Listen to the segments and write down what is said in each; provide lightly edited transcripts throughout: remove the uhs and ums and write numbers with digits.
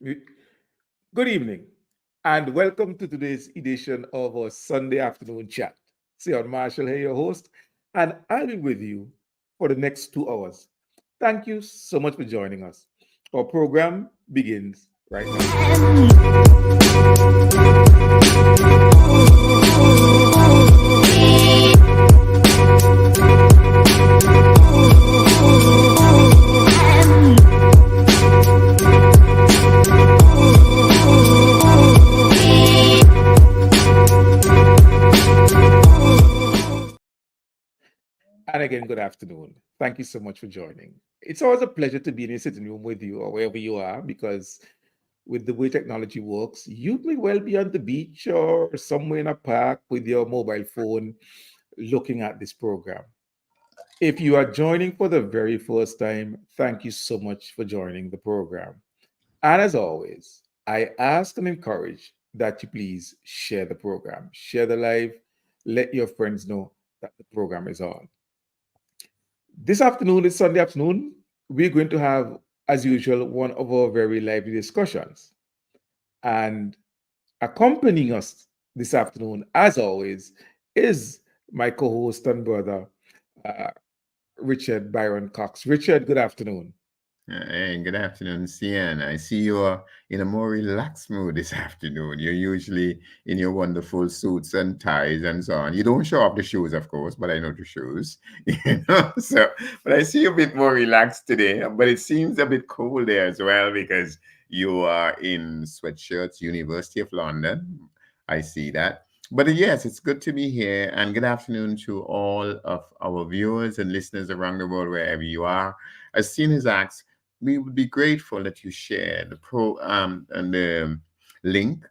Good evening, and welcome to today's edition of our Sunday afternoon chat. Sion Marshall here, your host, and I'll be with you for the next 2 hours. Thank you so much for joining us. Our program begins right now. And again, good afternoon. Thank you so much for joining. It's always a pleasure to be in a sitting room with you or wherever you are because with the way technology works, you may well be on the beach or somewhere in a park with your mobile phone looking at this program. If you are joining for the very first time, thank you so much for joining the program. And as always, I ask and encourage that you please share the program, share the live, let your friends know that the program is on. This afternoon, this Sunday afternoon, we're going to have, as usual, one of our very lively discussions. And accompanying us this afternoon, as always, is my co host and brother, uh, Richard Byron Cox. Richard, good afternoon. Hey, good afternoon, CN. I see you are in a more relaxed mood this afternoon. You're usually in your wonderful suits and ties and so on. You don't show off the shoes, of course, but I know the shoes. But I see you a bit more relaxed today. But it seems a bit cool there as well because you are in sweatshirts, University of London. I see that. But yes, it's good to be here. And good afternoon to all of our viewers and listeners around the world, wherever you are. As seen as asked, we would be grateful that you share the and the link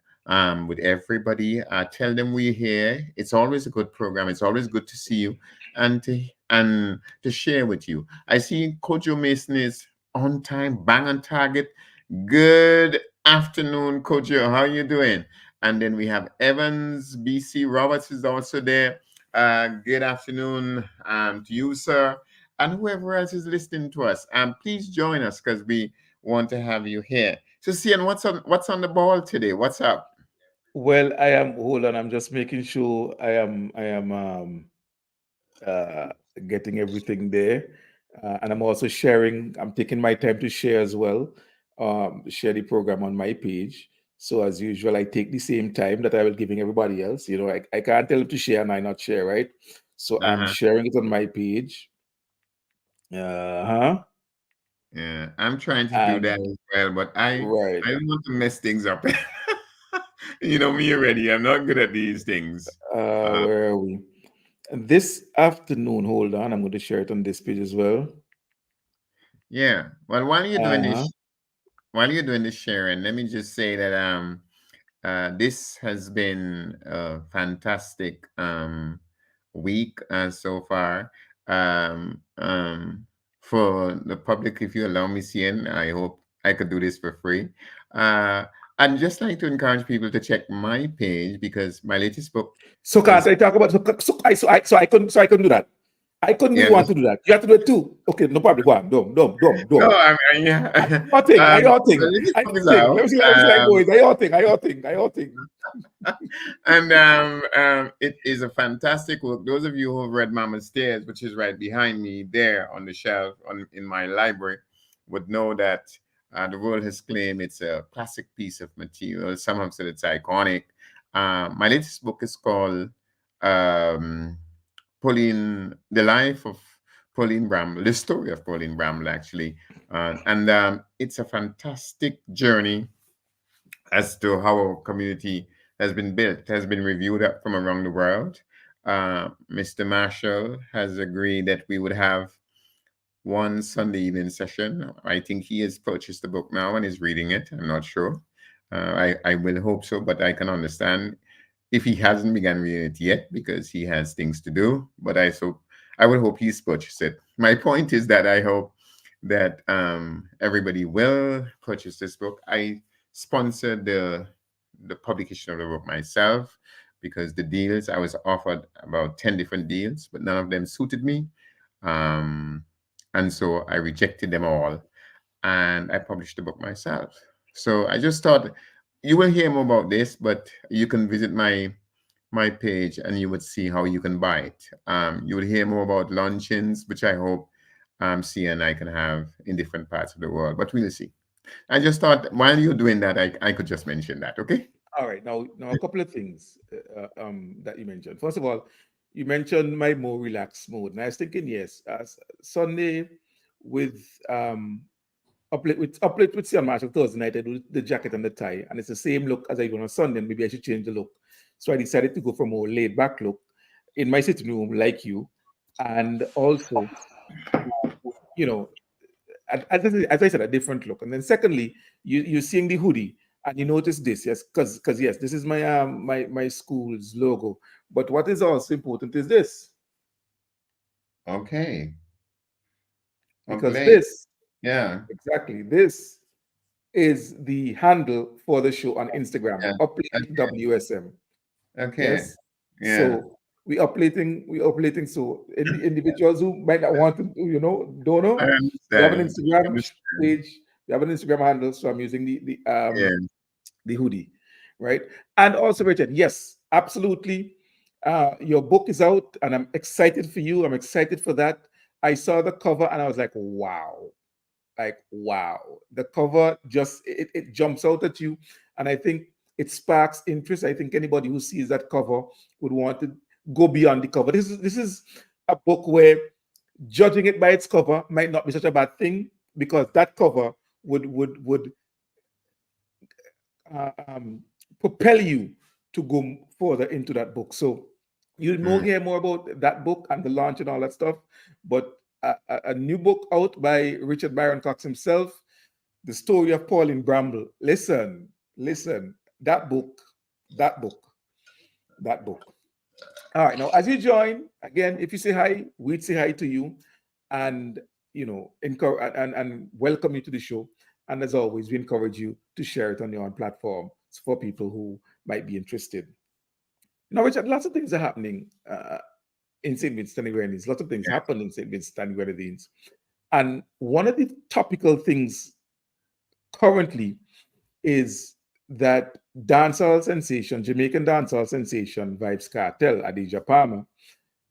with everybody. Tell them we're here. It's always a good program. It's always good to see you and to share with you. I see Kojo Mason is on time, bang on target. Good afternoon, Kojo. How are you doing? And then we have Evans, BC Roberts is also there. Good afternoon to you, sir, and whoever else is listening to us. Please join us because we want to have you here. So, Cian, what's on the ball today? What's up? Well, hold on, I'm just making sure I am uh, getting everything there. And I'm also sharing, I'm taking my time to share as well, share the program on my page. So as usual, I take the same time that I will giving everybody else. I can't tell them to share and I not share, right? So I'm Uh-huh. sharing it on my page. Uh-huh. Yeah, I'm trying to do that And as well, but I right. I don't want to mess things up. You know me already. I'm not good at these things. Uh, Where are we? This afternoon, hold on, I'm going to share it on this page as well. yeah. Well, Uh-huh. while you're doing this sharing, let me just say that this has been a fantastic week so far. Um, um, for the public, if you allow me, Cian, I hope I could do this for free. Uh, I'd just like to encourage people to check my page because my latest book So can't is, I talk about so I couldn't do that. I couldn't do yeah. want to do that. You have to do it too. Okay, no problem. Go on. No, Dom. I mean, yeah. Your thing. I your The thing. latest I book your is thing. out. Let me see like boys. I your thing. And it is a fantastic work. Those of you who have read Mama Stairs, which is right behind me there on the shelf in my library, would know that the world has claimed it's a classic piece of material. Some have said it's iconic. My latest book is called um, The Life of Pauline Bramble, the story of Pauline Bramble, actually. And it's a fantastic journey as to how our community has been built, has been reviewed up from around the world. Mr. Marshall has agreed that we would have one Sunday evening session. I think he has purchased the book now and is reading it. I'm not sure. I will hope so, but I can understand if he hasn't begun reading it yet because he has things to do. But I would hope he's purchased it. My point is that I hope that everybody will purchase this book. I sponsored the publication of the book myself because the deals I was offered about 10 different deals, but none of them suited me. Um, and so I rejected them all and I published the book myself. So I just thought you will hear more about this, but you can visit my page and you would see how you can buy it. You would hear more about launchings, which I hope C and I can have in different parts of the world, but we'll see. I just thought while you're doing that, I could just mention that. Okay. All right, now a couple of things that you mentioned. First of all, you mentioned my more relaxed mode, and I was thinking, yes, Sunday with uplift with Sion Marshall Thursday night. I do the jacket and the tie, and it's the same look as I do on a Sunday. And maybe I should change the look. So I decided to go for a more laid back look in my sitting room, like you, and also, you know, as I said, a different look. And then secondly, you're seeing the hoodie, and you notice this, yes, because yes, this is my school's logo. But what is also important is this, Okay. because Uplay. this Yeah. exactly this is the handle for the show on Instagram, Yeah. Uplate WSM. Okay. Yes. Yeah. So we updating. So individuals who might not want to, don't I know, we have an understand. I Instagram understand. page, we have an Instagram handle. So I'm using Yeah. the hoodie, right? And also, Richard, yes, absolutely. Your book is out, and I'm excited for you. I'm excited for that. I saw the cover, and I was like wow, the cover just it jumps out at you, and I think it sparks interest. I think anybody who sees that cover would want to go beyond the cover. This is a book where judging it by its cover might not be such a bad thing, because that cover would uh, um, propel you to go further into that book. So you know Mm. hear more about that book and the launch and all that stuff. But a new book out by Richard Byron Cox himself, The Story of Pauline Bramble. Listen, that book, that book, that book. All right, now as you join, again, if you say hi, we'd say hi to you, and encourage and welcome you to the show. And as always, we encourage you to share it on your own platform for people who might be interested. Now, Richard, lots of things are happening in St. Vincent and Grenadines. Lots of things happen in St. Vincent and Grenadines. And one of the topical things currently is that dancehall sensation, Jamaican dancehall sensation, Vibes Cartel, Adidja Palmer,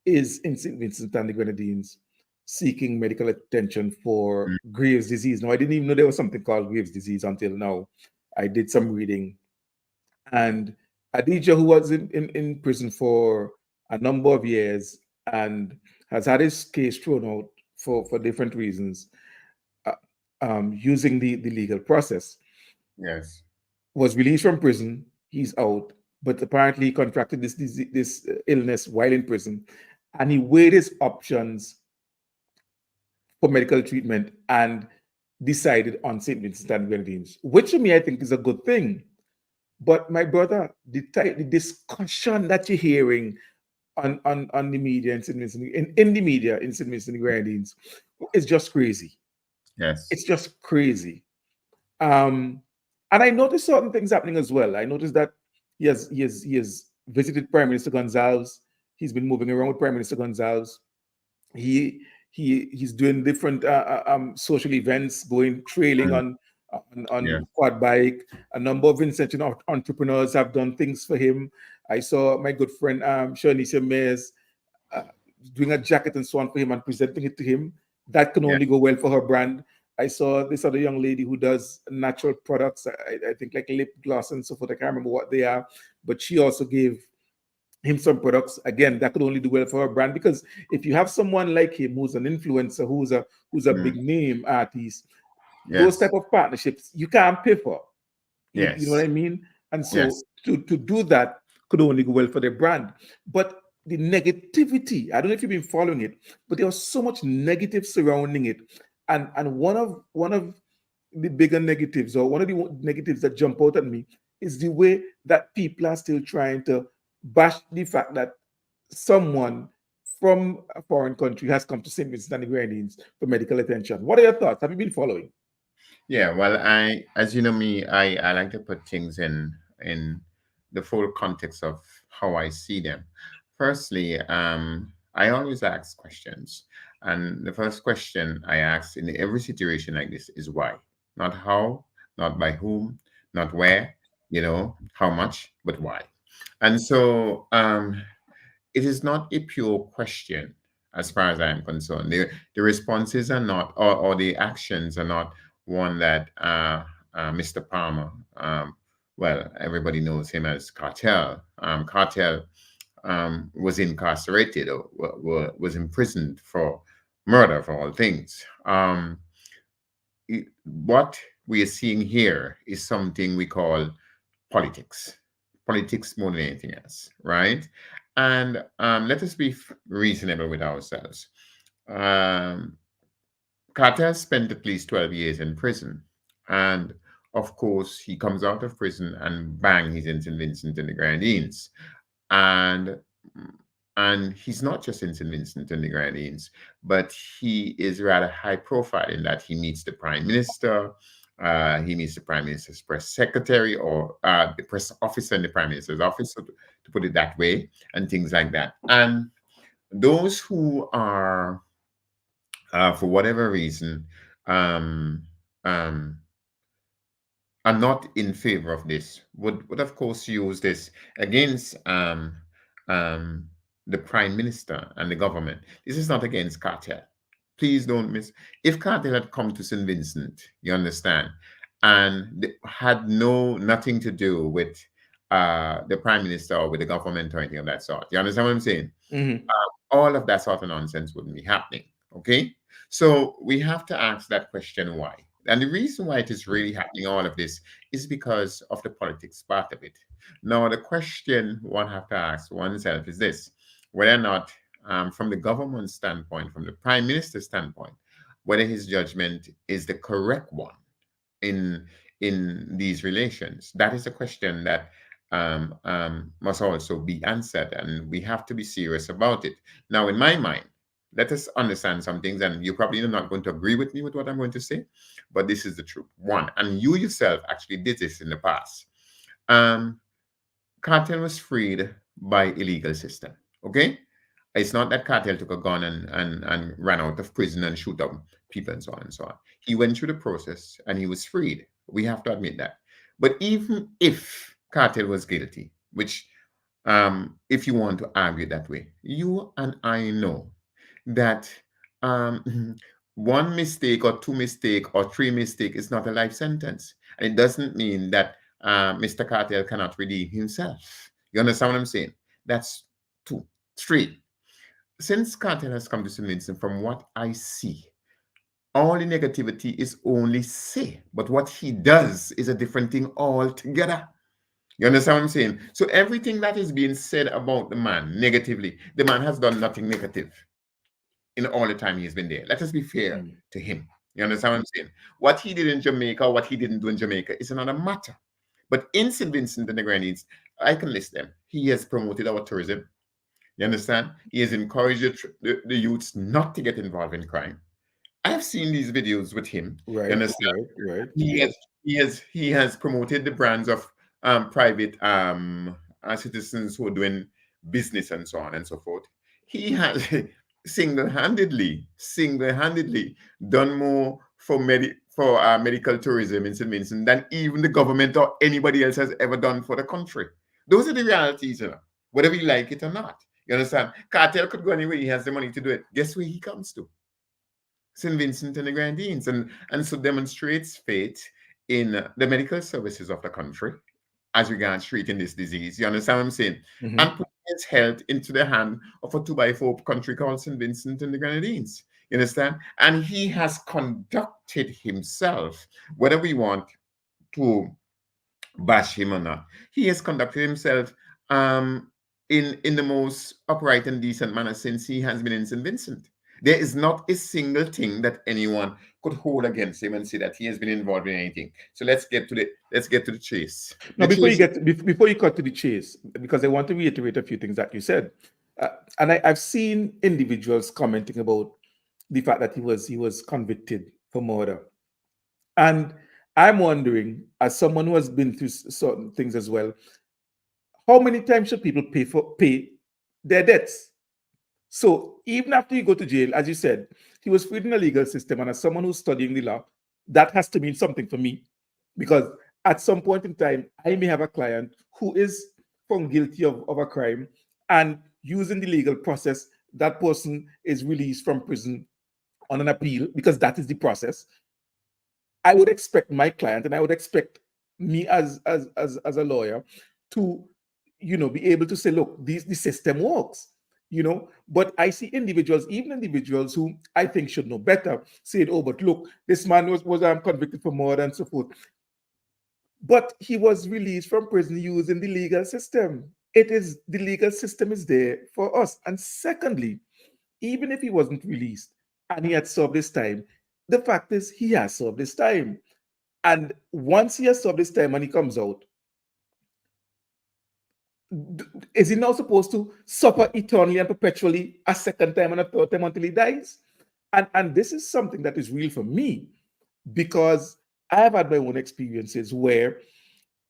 is in St. Vincent and the Grenadines seeking medical attention for Mm. Graves' disease. Now, I didn't even know there was something called Graves' disease until now. I did some reading. And Adidja, who was in prison for a number of years and has had his case thrown out for different reasons, uh, using the legal process, Yes. was released from prison. He's out, but apparently he contracted this illness while in prison, and he weighed his options for medical treatment and decided on St. Vincent and Grenadines, which to me I think is a good thing. But my brother, the discussion that you're hearing on the media in St. Vincent, in the media in St. Vincent and Grenadines is just crazy. Yes. It's just crazy. Um, and I noticed certain things happening as well. I noticed that he has visited Prime Minister Gonzalez. He's been moving around with Prime Minister Gonzalez. He's doing different social events, going trailing Mm. on Yes. quad bike. A number of Vincent entrepreneurs have done things for him. I saw my good friend Shanicia Mayers uh, doing a jacket and so on for him and presenting it to him. That can Yeah. only go well for her brand. I saw this other young lady who does natural products. I think like lip gloss and so forth. I can't remember what they are, but she also gave him some products. Again, that could only do well for her brand, because if you have someone like him who's an influencer, who's a Mm. big name artist, those Yes. type of partnerships you can't pay for. You know what Yes. I mean? And so Yes. to do that could only go well for their brand. But the negativity, I don't know if you've been following it, but there was so much negative surrounding it. And one of the bigger negatives, or one of the negatives that jump out at me, is the way that people are still trying to bash the fact that someone from a foreign country has come to St. Vincent and the Grenadines for medical attention. What are your thoughts? Have you been following? Yeah, well, as you know me, I like to put things in the full context of how I see them. Firstly, I always ask questions, and the first question I ask in every situation like this is why, not how, not by whom, not where, how much, but why. And so it is not a pure question as far as I am concerned. The responses are not, or the actions are not one that Mr. Palmer, well, everybody knows him as Cartel. Cartel was incarcerated or was imprisoned for murder, for all things. What we are seeing here is something we call politics, politics more than anything else, right? And let us be reasonable with ourselves. Um, Carter spent at least 12 years in prison. And of course, he comes out of prison and bang, he's in St. Vincent and the Grenadines. And and he's not just in St. Vincent and the Grenadines, but he is rather high profile in that he meets the prime minister, he meets the prime minister's press secretary or the press officer in the prime minister's office, so to put it that way, and things like that. And those who are, for whatever reason, um, um, are not in favor of this would of course use this against um, the prime minister and the government. This is not against Cartel. Please don't miss. If Cartel had come to St. Vincent, you understand, and had nothing to do with the prime minister or with the government or anything of that sort. You understand what I'm saying? Mhm. All of that sort of nonsense wouldn't be happening. Okay. So we have to ask that question why. And the reason why it is really happening, all of this, is because of the politics part of it. Now, the question one have to ask oneself is this: whether or not, from the government standpoint, from the prime minister's standpoint, whether his judgment is the correct one in these relations. That is a question that must also be answered, and we have to be serious about it. Now, in my mind, let us understand some things, and you're probably not going to agree with me with what I'm going to say, but this is the truth. One, and you yourself actually did this in the past. Um, Cartel was freed by illegal system. Okay, it's not that Cartel took a gun and ran out of prison and shoot up people and so on and so on. He went through the process and he was freed. We have to admit that. But even if Cartel was guilty, which, if you want to argue that way, you and I know that one mistake or two mistake or three mistake is not a life sentence. And it doesn't mean that Mr. Cartel cannot redeem himself. You understand what I'm saying? That's two. Three, since Cartel has come to St. Vincent, from what I see, all the negativity is only say, but what he does is a different thing altogether. You understand what I'm saying? So everything that is being said about the man negatively, the man has done nothing negative in all the time he's been there. Let us be fair Mm. to him. You understand what I'm saying? What he did in Jamaica, what he didn't do in Jamaica is another matter. But in St. Vincent and the Grenadines, I can list them. He has promoted our tourism. You understand? He has encouraged the youths not to get involved in crime. I've seen these videos with him. You Right, understand? right, right. He has promoted the brands of private citizens who are doing business and so on and so forth. He has single-handedly done more for medical tourism in St. Vincent than even the government or anybody else has ever done for the country. Those are the realities, whether we like it or not. You understand? Cartel could go anywhere. He has the money to do it. Guess where he comes to? St. Vincent and the Grenadines, and so demonstrates faith in the medical services of the country as regards treating this disease. You understand what I'm saying? And Mhm. putting its health into the hand of a 2 by 4 country called St. Vincent and the Grenadines. You understand? And he has conducted himself, whether we want to bash him or not, he has conducted himself in the most upright and decent manner since he has been in St. Vincent. There is not a single thing that anyone could hold against him and say that he has been involved in anything. So let's get to the chase. Now, The chase. before you cut to the chase, because I want to reiterate a few things that you said, and I've seen individuals commenting about the fact that he was convicted for murder, and I'm wondering, as someone who has been through certain things as well, how many times should people pay their debts? So even after you go to jail, as you said, he was freed in a legal system, and as someone who's studying the law, that has to mean something for me. Because at some point in time, I may have a client who is found guilty of a crime, and using the legal process, that person is released from prison on an appeal because that is the process. I would expect my client, and I would expect me as a lawyer to, be able to say, look, the system works. But I see individuals, even individuals who I think should know better, saying, oh, but look, this man was convicted for murder and so forth. But he was released from prison using the legal system. The legal system is there for us. And secondly, even if he wasn't released and he had served his time, the fact is he has served his time. And once he has served his time and he comes out, is he now supposed to suffer eternally and perpetually a second time and a third time until he dies? And this is something that is real for me, because I have had my own experiences where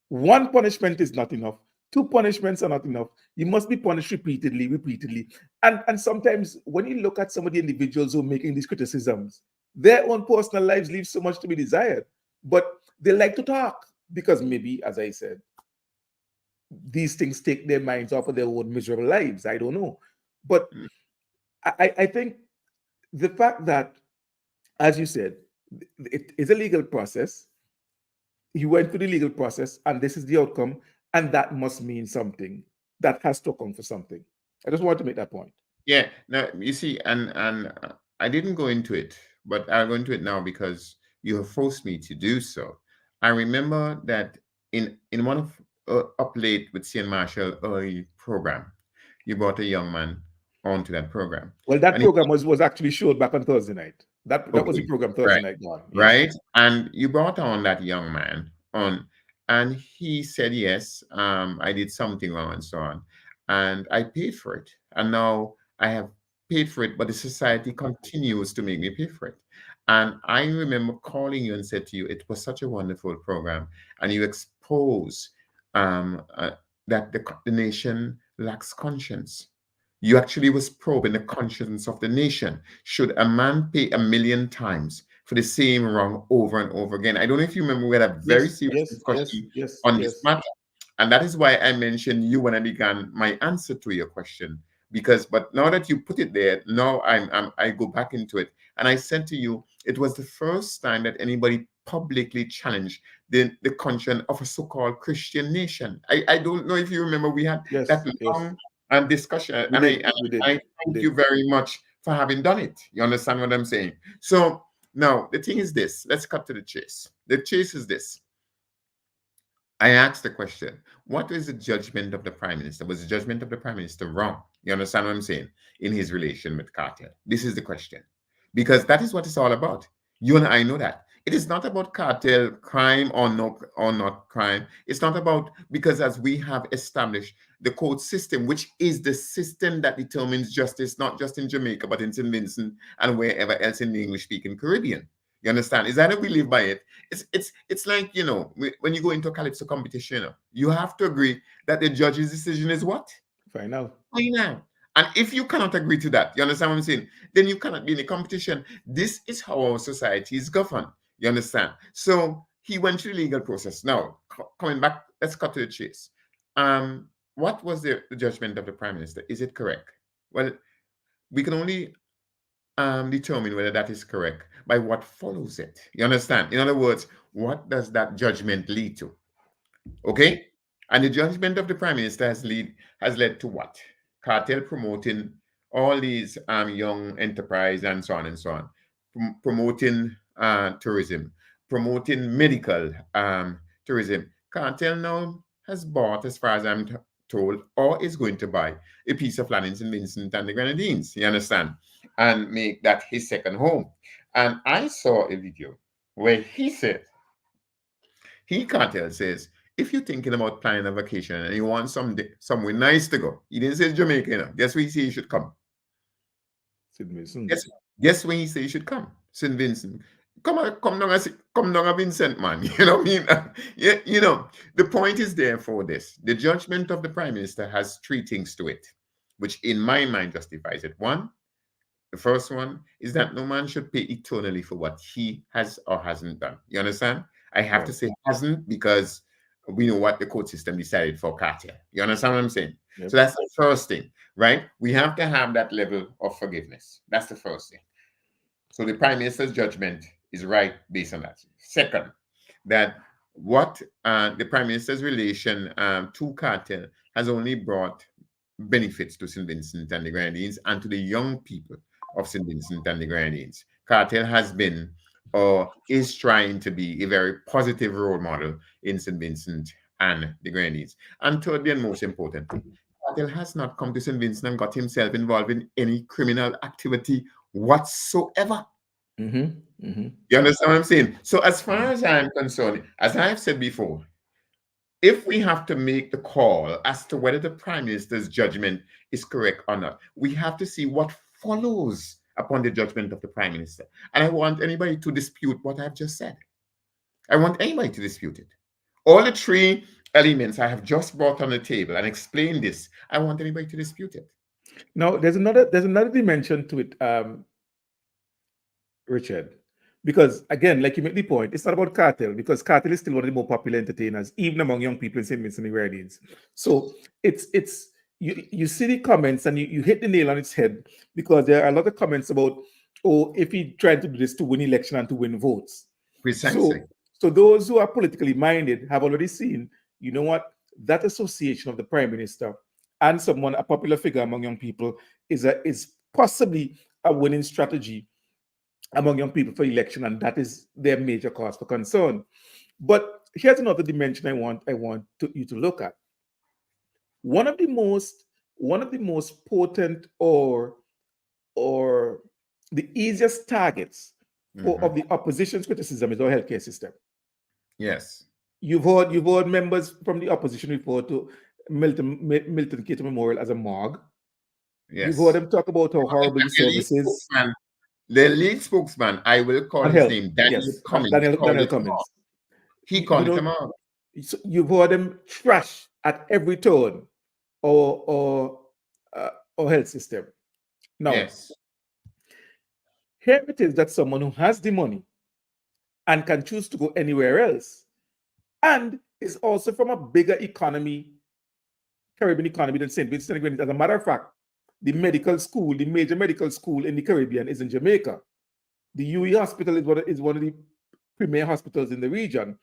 one punishment is not enough. Two punishments are not enough. You must be punished repeatedly, repeatedly. And sometimes when you look at some of the individuals who are making these criticisms, their own personal lives leave so much to be desired. But they like to talk because maybe, as I said, these things take their minds off of their own miserable lives. I don't know. But I think the fact that, as you said, it is a legal process. He went through the legal process, and this is the outcome, and that must mean something. That has to come for something. I just want to make that point. Yeah. Now you see, and I didn't go into it, but I'll go into it now because you have forced me to do so. I remember that in one of Up Late with Cian Marshall early program, you brought a young man onto that program, Well, that and he, program was actually showed back on Thursday night. That was the okay, program Thursday right. night gone. Yes. Right? And you brought on that young man on, and he said, yes, I did something wrong and so on. And I paid for it. And now I have paid for it, but the society continues to make me pay for it. And I remember calling you and said to you, it was such a wonderful program. And you expose um, uh, that the nation lacks conscience. You actually was probing the conscience of the nation. Should a man pay 1,000,000 times for the same wrong over and over again? I don't know if you remember, we had a very Yes. serious Yes. Yes. discussion Yes. on this Yes. matter. And that is why I mentioned you when I began my answer to your question. Because, but now that you put it there, now I go back into it. And I said to you, it was the first time that anybody publicly challenged the conscience of a so-called Christian nation. I don't know if you remember, we had that Yes. Yes. long and discussion, We and did. We did. I We thank did. you very much for having done it. You understand what I'm saying? So now the thing is this. Let's cut to the chase. The chase is this. I asked the question, what is the judgment of the prime minister? Was the judgment of the prime minister wrong? You understand what I'm saying? In his relation with cartel. This is the question. Because that is what it's all about. You and I know that. It is not about cartel crime or no or not crime. It's not about, because as we have established the court system, which is the system that determines justice, not just in Jamaica, but in St. Vincent and wherever else in the English-speaking Caribbean. You understand? Is that how we live by it? It's like, when you go into a calypso competition, you have to agree that the judge's decision is what? Final. Final. And if you cannot agree to that, you understand what I'm saying? Then you cannot be in a competition. This is how our society is governed. You understand? So he went through the legal process. Now, coming back, let's cut to the chase. What was the judgment of the prime minister? Is it correct? Well, we can only determine whether that is correct by what follows it. You understand? In other words, what does that judgment lead to? Okay? And the judgment of the prime minister has led to what? Cartel promoting all these young enterprise and so on and so on, promoting tourism, promoting medical tourism. Cartel now has bought, as far as I'm told, or is going to buy a piece of land in St. Vincent and the Grenadines. You understand? And make that his second home. And I saw a video where he said, he Cartel says, if you're thinking about planning a vacation and you want somewhere nice to go, he didn't say Jamaica, guess where he said you should come? Sid Mason. Guess, guess when he said you should come? St. Vincent. Come down a Vincent, man. You know what I mean? Yeah, the point is there for this. The judgment of the Prime Minister has three things to it, which in my mind justifies it. One, the first one is that no man should pay eternally for what he has or hasn't done. You understand? I have to Right. say hasn't because we know what the court system decided for cartel. You understand what I'm saying? So Yep. that's the first thing, right? We have to have that level of forgiveness. That's the first thing. So the prime minister's judgment is right based on that. Second, that what the prime minister's relation to cartel has only brought benefits to St. Vincent and the Grenadines and to the young people of St. Vincent and the Grenadines. Cartel has been or is trying to be a very positive role model in St. Vincent and the Grenadines. And thirdly, and most importantly, Cartel has not come to St. Vincent and got himself involved in any criminal activity whatsoever. Mm-hmm. Mm-hmm. You understand what I'm saying? So, as far as I'm concerned, as I've said before, if we have to make the call as to whether the prime minister's judgment is correct or not, we have to see what follows upon the judgment of the prime minister. And I want anybody to dispute what I've just said. I want anybody to dispute it. All the three elements I have just brought on the table and explained this, I want anybody to dispute it. Now, there's another dimension to it, Richard. Because again, like you make the point, it's not about cartel because cartel is still one of the more popular entertainers, even among young people in St. Vincent and the Grenadines. So it's you see the comments and you hit the nail on its head because there are a lot of comments about, oh, if he tried to do this to win election and to win votes. Precisely. So those who are politically minded have already seen, you know what, that association of the prime minister and someone, a popular figure among young people, is possibly a winning strategy among young people for election, and that is their major cause for concern. But here's another dimension you to look at. One of the most potent or the easiest targets of Mhm. the opposition's criticism is our healthcare system. Yes. You've heard members from the opposition refer to Milton Cater Memorial as a morgue. You've heard Yes. them talk about how horrible the The lead service is spokesman, the lead spokesman, I will call on his health. name, Daniel Yes, Cummings, Daniel called it tomorrow. Cummins. He You called it know, tomorrow. so you've heard them trash at every turn or or uh, or health system. Now, Yes. here it is that someone who has the money and can choose to go anywhere else, and is also from a bigger economy, Caribbean economy than St. Vincent and Grenadines. As a matter of fact, the major medical school in the Caribbean is in Jamaica. The UE hospital is one of the premier hospitals in the region.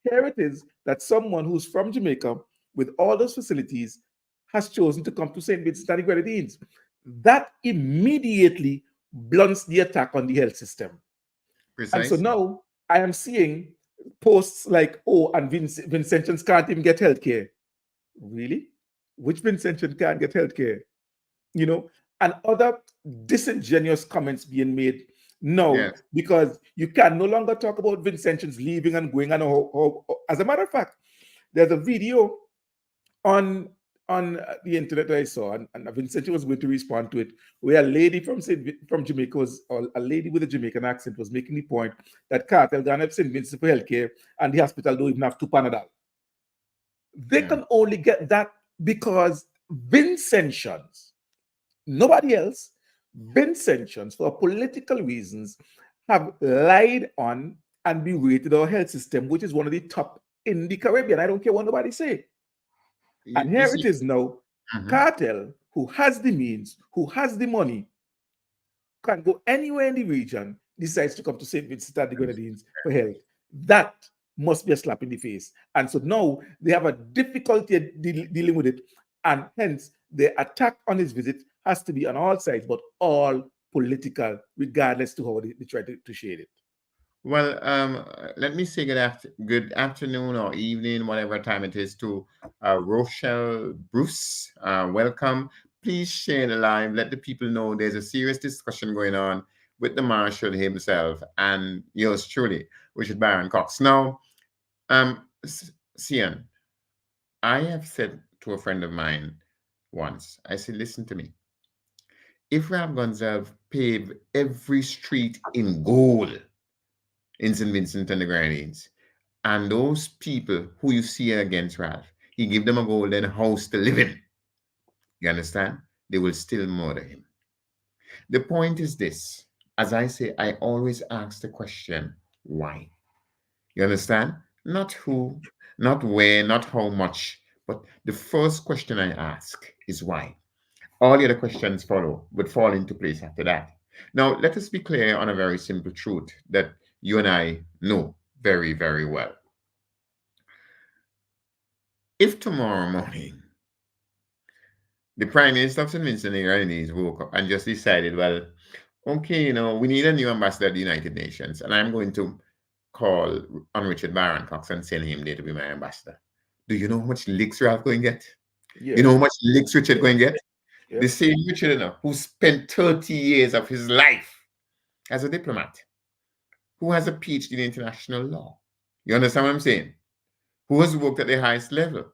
Here it is that someone who's from Jamaica with all those facilities has chosen to come to St. Vincent and the Grenadines. That immediately blunts the attack on the health system. And so Precisely. now I am seeing posts like, oh, and Vincentians can't even get healthcare. Really? Which Vincentian can't get healthcare? You know, and other disingenuous comments being made now Yes. because you can no longer talk about Vincentians leaving and going. And as a matter of fact, there's a video on the internet that I saw, and Vincentian was going to respond to it, where a lady from Jamaica or a lady with a Jamaican accent was making the point that cartel gone up St. Vincent for healthcare, and the hospital don't even have two Panadol. They Yeah. can only get that because Vincentians, nobody else, Vincentians, for political reasons, have lied on and berated our health system, which is one of the top in the Caribbean. I don't care what nobody say. And You here it see, is now, mhm. cartel, who has the means, who has the money, can go anywhere in the region, decides to come to St. Vincent and the Grenadines for health. That must be a slap in the face. And so now they have a difficulty dealing with it. And hence, the attack on his visit has to be on all sides, but all political, regardless to how they try to shade it. Well, let me say good afternoon or evening, whatever time it is, to Rochelle Bruce. Welcome. Please share the live. Let the people know there's a serious discussion going on with the Marshal himself and yours truly, Richard Baron Cox. Now, Cian, I have said to a friend of mine once, I said, listen to me. If Ram Gonzalez paved every street in gold in St. Vincent and the Grenadines, and those people who you see against Ralph, he give them a golden house to live in. You understand? They will still murder him. The point is this. As I say, I always ask the question, why? You understand? Not who, not where, not how much. But the first question I ask is why. All the other questions follow, would fall into place after that. Now, let us be clear on a very simple truth that you and I know very, very well. If tomorrow morning the Prime Minister of St. Vincent and the Grenadines woke up and just decided, well, okay, we need a new ambassador at the United Nations, and I'm going to call on Richard Barron Cox and send him there to be my ambassador. Do you know how much licks Ralph going to get? You know Yes. how much licks Richard going to get? The Yep. same Richard, who spent 30 years of his life as a diplomat, who has a PhD in international law. You understand what I'm saying? Who has worked at the highest level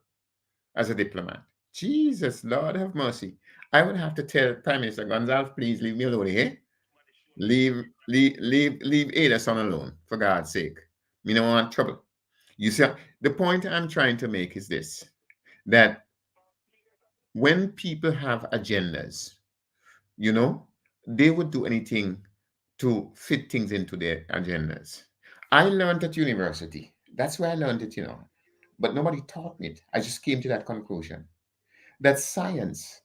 as a diplomat. Jesus, Lord have mercy. I would have to tell Prime Minister Gonzalez, please leave me alone here. Leave Adason alone, for God's sake. Me don't want trouble. You see, the point I'm trying to make is this, that when people have agendas, they would do anything to fit things into their agendas. I learned at university. That's where I learned it, but nobody taught me it. I just came to that conclusion that science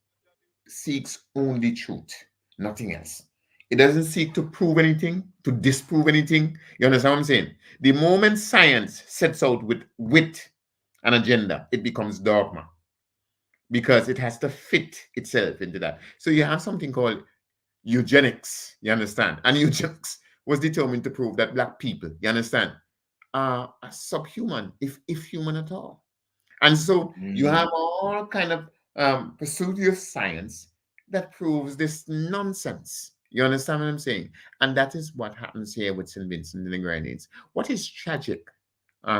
seeks only truth, nothing else. It doesn't seek to prove anything, to disprove anything. You understand what I'm saying? The moment science sets out with an agenda, it becomes dogma because it has to fit itself into that. So you have something called eugenics, you understand? And eugenics was determined to prove that black people, you understand, are subhuman, if human at all. And so you have all kind of pursuit of science that proves this nonsense. You understand what I'm saying? And that is what happens here with St. Vincent and the Grenadines. What is tragic,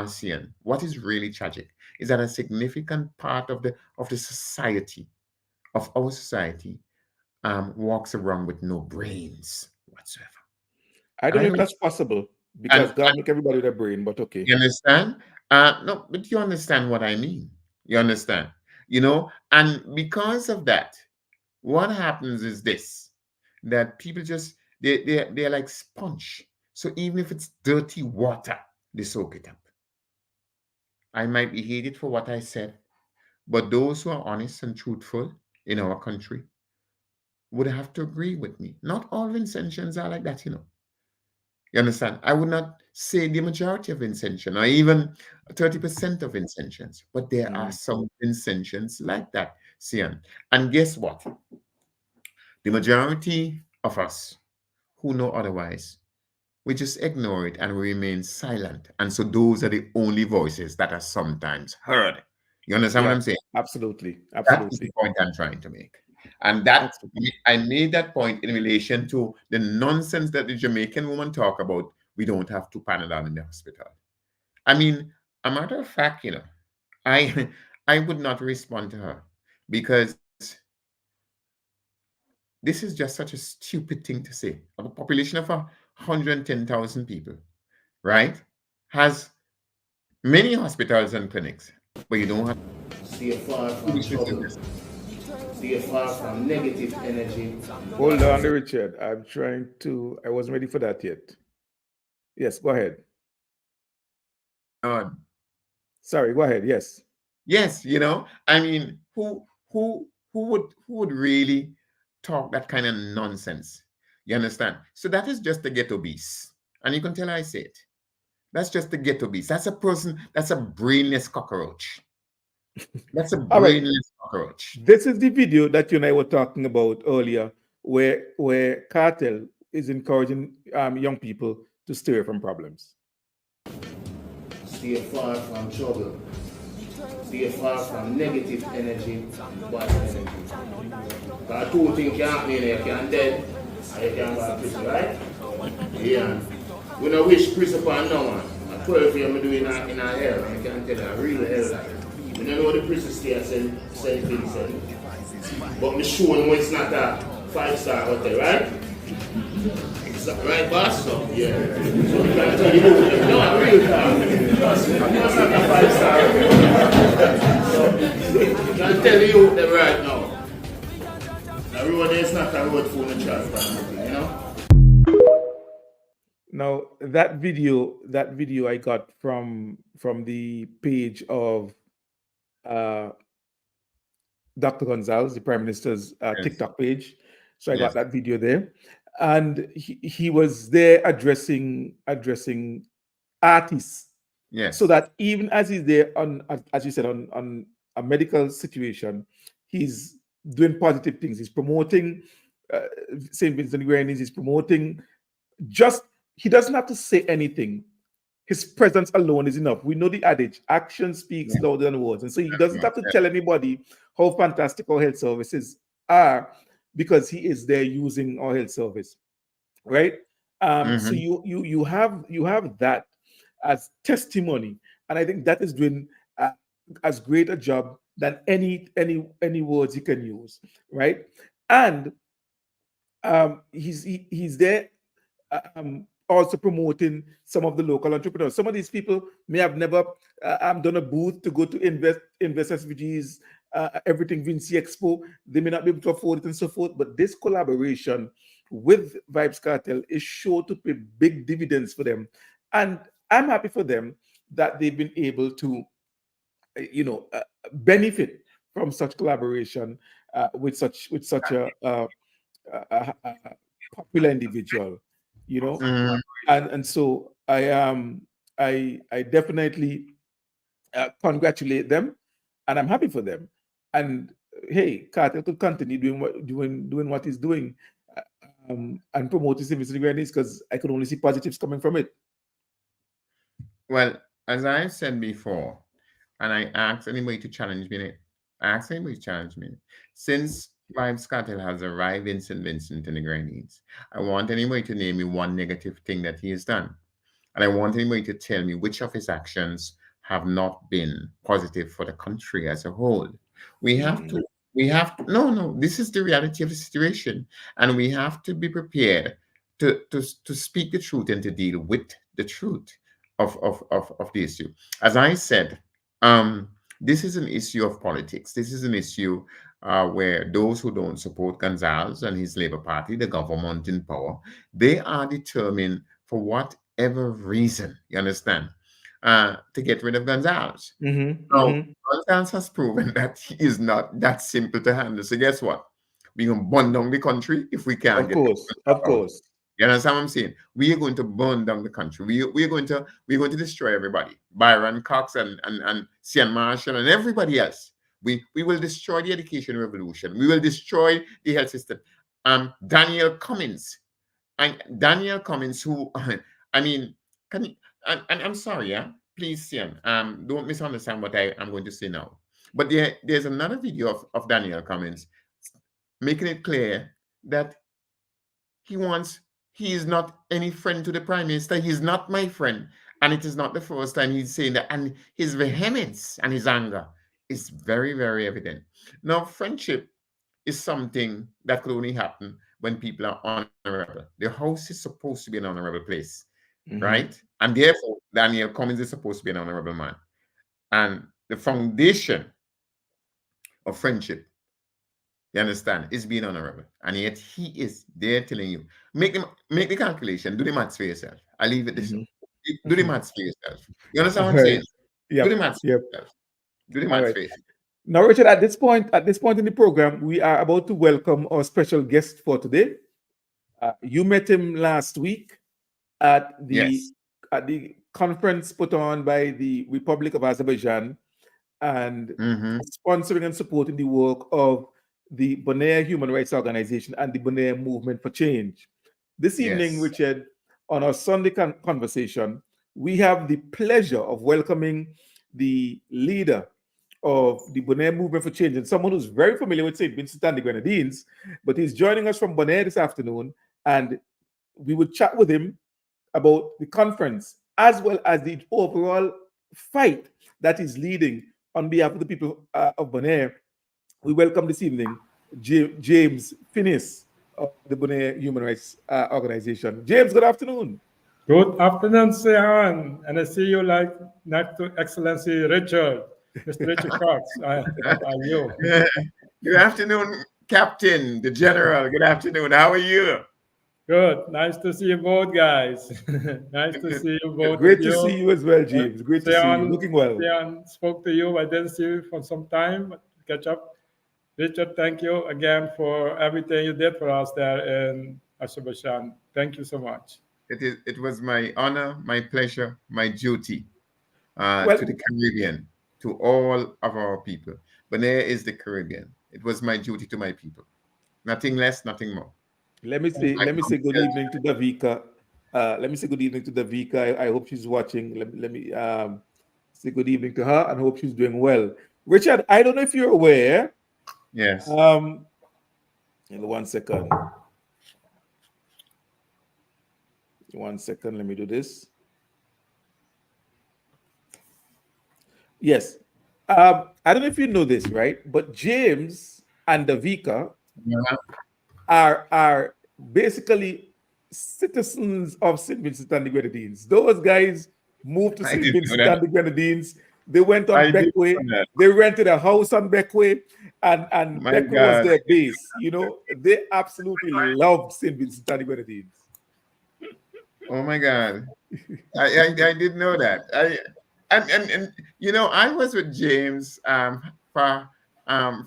Sian, what is really tragic is that a significant part of the society, of our society, walks around with no brains whatsoever. I don't I know if don't, that's possible because and God make everybody with a brain, but okay. you understand? No, but you understand what I mean. You understand? And because of that, what happens is this, that people just they're like sponge. So even if it's dirty water, they soak it up. I might be hated for what I said, but those who are honest and truthful in our country would have to agree with me. Not all Vincentians are like that. You understand? I would not say the majority of Vincentians or even 30% of Vincentians, but there are Mm. some Vincentians like that, Sian. And guess what? The majority of us who know otherwise, we just ignore it and we remain silent. And so those are the only voices that are sometimes heard. You understand what Yeah, I'm saying? absolutely. That is the Absolutely. point I'm trying to make. And that Absolutely. I made that point in relation to the nonsense that the Jamaican woman talk about. We don't have to Panadol in the hospital. I mean, a matter of fact, I I would not respond to her because this is just such a stupid thing to say. Of a population of 110,000 people, right, has many hospitals and clinics, but you don't have Stay far from foolishness in trouble. this. Stay far from negative energy. Hold on, Richard. I wasn't ready for that yet. Yes, go ahead. Uh, Sorry, go ahead. Yes. Yes, I mean, who would really talk that kind of nonsense? You understand? So that is just the ghetto beast. And you can tell I say it. That's just the ghetto beast. That's a person, that's a brainless cockroach. That's a All right. brainless cockroach. This is the video that you and I were talking about earlier, where Cartel is encouraging young people to stay away from problems. Stay far from trouble. Stay far from negative energy, bad energy. Because two things can happen in here. You can dead and you can go to prison, right? Yeah. We don't wish prison upon no one. At 12 years, I do in a hell. I can tell you, a real hell. We don't know the prison stay at St. Vincent. But we show them it's not a 5-star hotel, right? Right, boss? So, yeah. So we can tell you, no, a real car. It's not a 5-star hotel. So we can tell you that right now. The road is not a road full of traffic, Now that video I got from the page of uh, Dr. Gonzalez, the Prime Minister's Yes, TikTok page. So I got yes, that video there, and he was there addressing artists, so yes, that even as he's there on, as you said, on a medical situation, he's doing positive things. He's promoting uh, St. Vincent and Grenadines. He's promoting, just, he doesn't have to say anything. His presence alone is enough. We know the adage, action speaks yes, louder than words. And so he that's doesn't right. have to Yes. tell anybody how fantastic our health services are, because he is there using our health service, right? So Mm-hmm. you have that as testimony, and I think that is doing uh, as great a job than any words he can use, right? And he's there also promoting some of the local entrepreneurs. Some of these people may have never done a booth to go to invest SVGs, everything Vinci Expo. They may not be able to afford it and so forth. But this collaboration with Vibes Cartel is sure to pay big dividends for them, and I'm happy for them that they've been able to, benefit from such collaboration with such a popular individual, you know, Mm-hmm. and so I definitely congratulate them, and I'm happy for them. And hey, Carter could continue doing what he's doing, uh, and promoting civil awareness, because I could only see positives coming from it. Well, as I said before, and I asked anybody to challenge me, I asked anybody to challenge me. Since Vibes Cartel has arrived in St. Vincent and the Grenadines, I want anybody to name me one negative thing that he has done. And I want anybody to tell me which of his actions have not been positive for the country as a whole. We have Mm, to, no, no, this is the reality of the situation. And we have to be prepared to speak the truth and to deal with the truth of the issue. As I said, um, this is an issue of politics. This is an issue where those who don't support Gonzalez and his Labour Party, the government in power, they are determined for whatever reason, you understand, to get rid of Gonzalez. mm-hmm, Now, mm-hmm. Gonzalez has proven that he is not that simple to handle. So guess what? We're going to burn down the country if we can't Of get course, of out. course. You understand what I'm saying? We are going to burn down the country. We're going to destroy everybody. Byron Cox and Cian Marshall and everybody else. We will destroy the education revolution. We will destroy the health system. Daniel Cummins, Daniel Cummins, who I mean, can you, and I'm sorry, yeah, please, Cian, don't misunderstand what I'm going to say now. But there's another video of Daniel Cummins making it clear that he wants, he is not any friend to the prime minister. He's not my friend. And it is not the first time he's saying that. And his vehemence and his anger is very, very evident. Now, friendship is something that could only happen when people are honorable. The house is supposed to be an honorable place, right? Mm-hmm, And therefore, Daniel Cummins is supposed to be an honorable man. And the foundation of friendship, you understand, is being honorable. And yet he is there telling you, make the calculation, do the maths for yourself. I leave it this way. mm-hmm, Do the mm-hmm. maths for yourself. You understand All what I'm right. saying? Do the Yep. maths Yep. for yourself. Do the All maths right. for yourself. Now, Richard, at this point in the program, we are about to welcome our special guest for today. You met him last week at the Yes. at the conference put on by the Republic of Azerbaijan, and Mm-hmm. sponsoring and supporting the work of the Bonaire Human Rights Organization and the Bonaire Movement for Change. This evening, Yes. Richard, on our Sunday conversation, we have the pleasure of welcoming the leader of the Bonaire Movement for Change, and someone who's very familiar with St. Vincent and the Grenadines, but he's joining us from Bonaire this afternoon, and we will chat with him about the conference as well as the overall fight that is leading on behalf of the people of Bonaire. We welcome this evening James Finnis of the Bonaire Human Rights Organization. James, good afternoon. Good afternoon, Sean, and I see you like next to Excellency Richard, Mr. Richard Cox. How are you? Good afternoon, Captain, the General. Good afternoon. How are you? Good. Nice to see you both, guys. Nice to see you, both of Great to see you. you as well, James. Great to see you. Looking well. Sean spoke to you. I didn't see you for some time. Catch up. Richard, thank you again for everything you did for us there in Azerbaijan. Thank you so much. It was my honor, my pleasure, my duty to the Well, Caribbean, to all of our people. Bonaire is the Caribbean. It was my duty to my people. Nothing less, nothing more. I let me say come good here. evening to Davika. Let me say good evening to Davika. I hope she's watching. Let me say good evening to her and hope she's doing well. Richard, I don't know if you're aware. Yes. Um, in 1 second. 1 second. Let me do this. Yes. I don't know if you know this, right? But James and Davika Yeah, are basically citizens of St. Vincent and the Grenadines. Those guys moved to I St. didn't know Vincent that. and the Grenadines. They went on I didn't Beckway. know that. They rented a house on Beckway, and My Beckway was God. their base. You know, they absolutely loved St. Vincent and the Grenadines. Oh my God. I didn't know that. And you know, I was with James for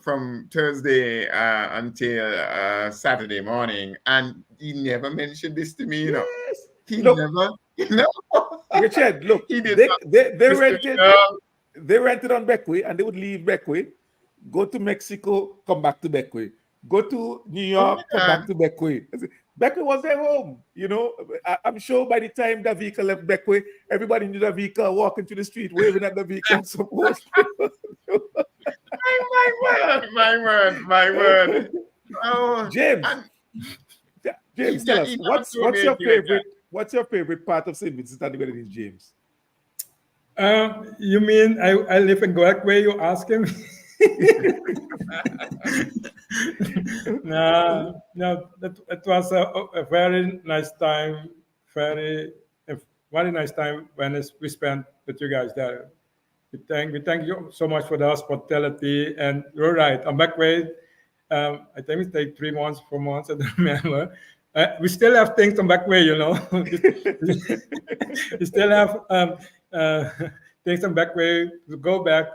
from Thursday until Saturday morning, and he never mentioned this to me, you know. Yes. He Look, never, you know, Richard, look, he did they not they, they listen to me. rented No. they rented on Beckway and they would leave Beckway, go to Mexico, come back to Beckway, go to New Oh my York, come back God. to Beckway. Beckway was their home. You know, I'm sure by the time the vehicle left Beckway, everybody knew the vehicle walking through the street, waving at the vehicle and support. My word, my word, my word. Oh, James, and James, tell he us never told me anything like that. what's your favorite part of St. Vincent and the Grenadines, James? You mean I live in Guac where you ask him? No, no, it was a very nice time, very, a very nice time when we spent with you guys there. We thank you so much for the hospitality, and you're right. I'm back with, I think it take 3 months, 4 months, I don't remember. We still have things on back way, you know. We still have uh, things on back way to go back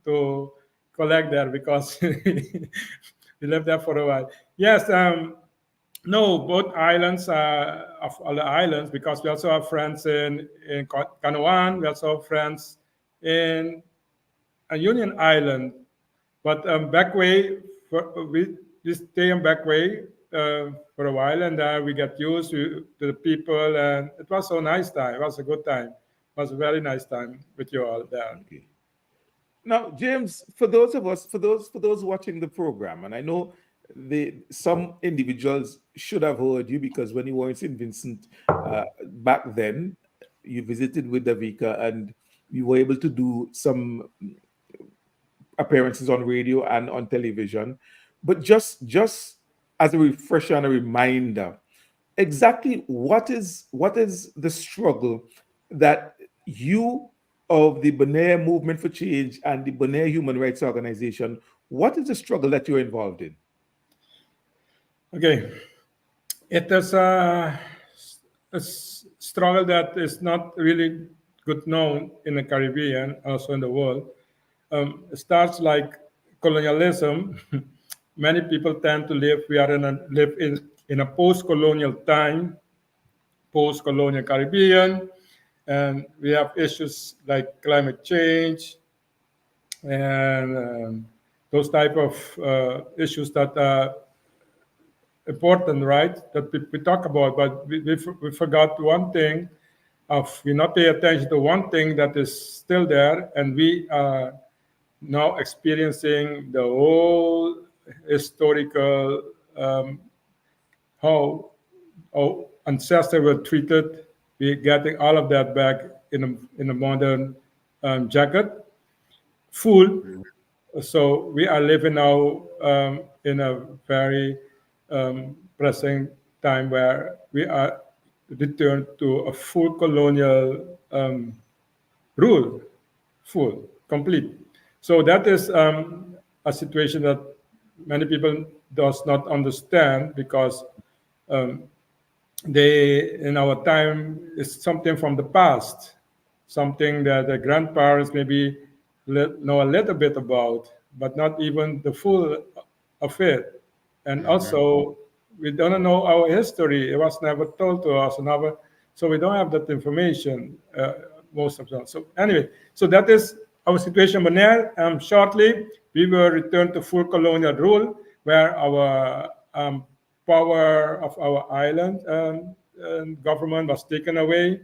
to collect there because we lived there for a while. Yes, no, both islands of all the islands because we also have friends in Canoan. We also have friends in a Union Island, but Backway, we stay in Backway for a while, and we get used to the people, and it was so nice time. It was a good time. It was a very nice time with you all there. Okay. Now, James, for those of us, for those watching the program, and I know some individuals should have heard you because when you were in St. Vincent back then, you visited with Davika and you were able to do some appearances on radio and on television. But just as a refresher and a reminder, exactly what is the struggle that you of the Bonaire Movement for Change and the Bonaire Human Rights Organization, what is the struggle that you're involved in? Okay, it is struggle that is not really good known in the Caribbean, also in the world. It starts like colonialism. Many people tend to live. We are live in a post-colonial time, post-colonial Caribbean, and we have issues like climate change and those type of issues that are important, right? That we talk about, but we forgot one thing. We not pay attention to one thing that is still there, and we are now experiencing the whole historical how ancestors were treated. We're getting all of that back in a modern jacket, full. So we are living now in a very pressing time where we are returned to a full colonial rule, full, complete. So that is a situation that many people does not understand because they in our time is something from the past, something that the grandparents maybe know a little bit about, but not even the full of it. And Mhm. also, we don't know our history. It was never told to us, never, so we don't have that information. Most of them. So anyway, so that is our situation. Bonaire. Shortly, we will return to full colonial rule, where our power of our island government was taken away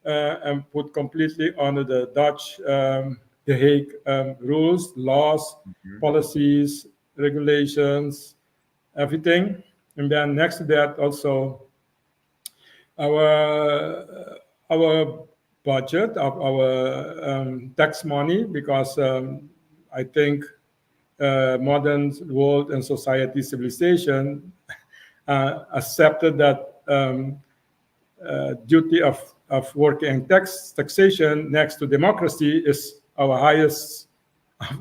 and put completely under the Dutch, The Hague rules, laws, Mhm. policies, regulations, everything. And then next to that, also our budget of our tax money, because I think modern world and society civilization accepted that duty of working and taxation next to democracy is our highest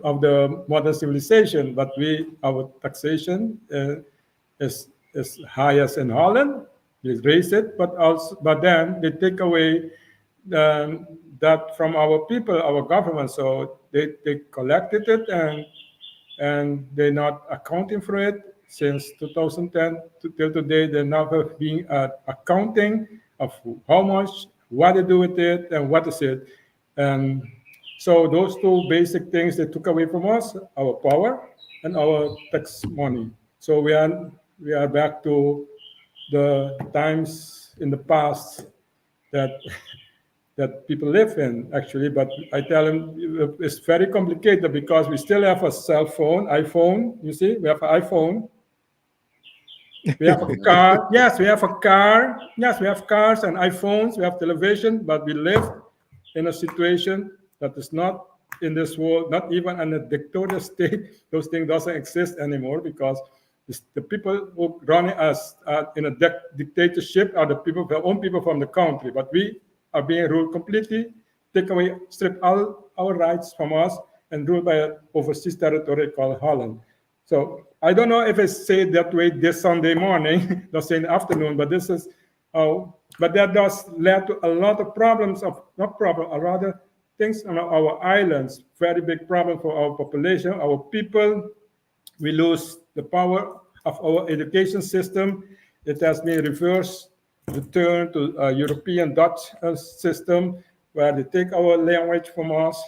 of the modern civilization. But our taxation is highest in Holland. They raise it, but then they take away that from our people, our government. So they collected it, and they're not accounting for it since 2010 till today. They're never being accounting of how much, what they do with it, and what is it. And so those two basic things they took away from us: our power and our tax money. So we are back to the times in the past that that people live in, actually. But I tell them it's very complicated because we still have a cell phone, iPhone. You see, we have an iPhone. We have a Mhm. car. Yes, we have a car. Yes, we have cars and iPhones. We have television, but we live in a situation that is not in this world, not even in a dictatorial state. Those things doesn't exist anymore because the people who run us in a dictatorship are the people, the own people from the country. But we are being ruled completely, take away, strip all our rights from us, and ruled by an overseas territory called Holland. So I don't know if it's said that way this Sunday morning, not say in the afternoon, but this is but that does lead to a lot of problems of not problem, or rather things on our islands. Very big problem for our population, our people. We lose the power of our education system. It has been reversed, returned to a European Dutch system where they take our language from us.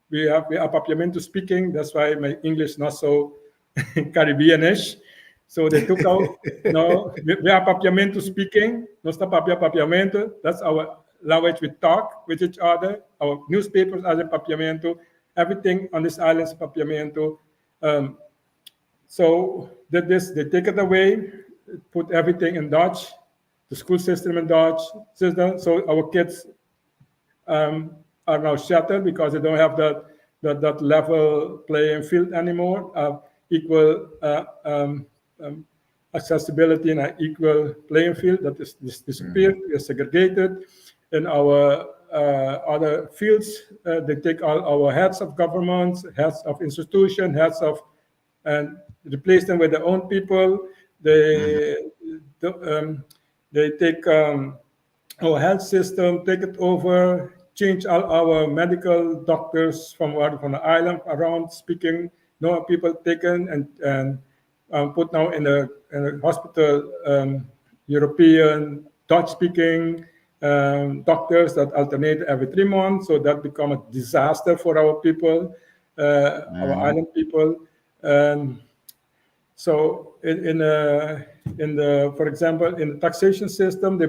We are papiamento speaking. That's why my English not so Caribbeanish. So they took out, no, we are papiamento speaking. Nosta papia papiamento. That's our language we talk with each other. Our newspapers are in papiamento. Everything on this island is papiamento. Um, so they take it away, put everything in Dutch, the school system in Dutch system. So our kids are now shattered because they don't have that level playing field anymore, equal accessibility and an equal playing field that is disappeared, Mhm. is segregated. In our other fields, they take all our heads of governments, heads of institution, heads of, and replace them with their own people. Mhm. They they take our health system, take it over, change all our medical doctors from the island around speaking. No people taken and put now in a hospital European Dutch speaking doctors that alternate every 3 months. So that become a disaster for our people, our Mhm. island people. Um, so in the for example in the taxation system they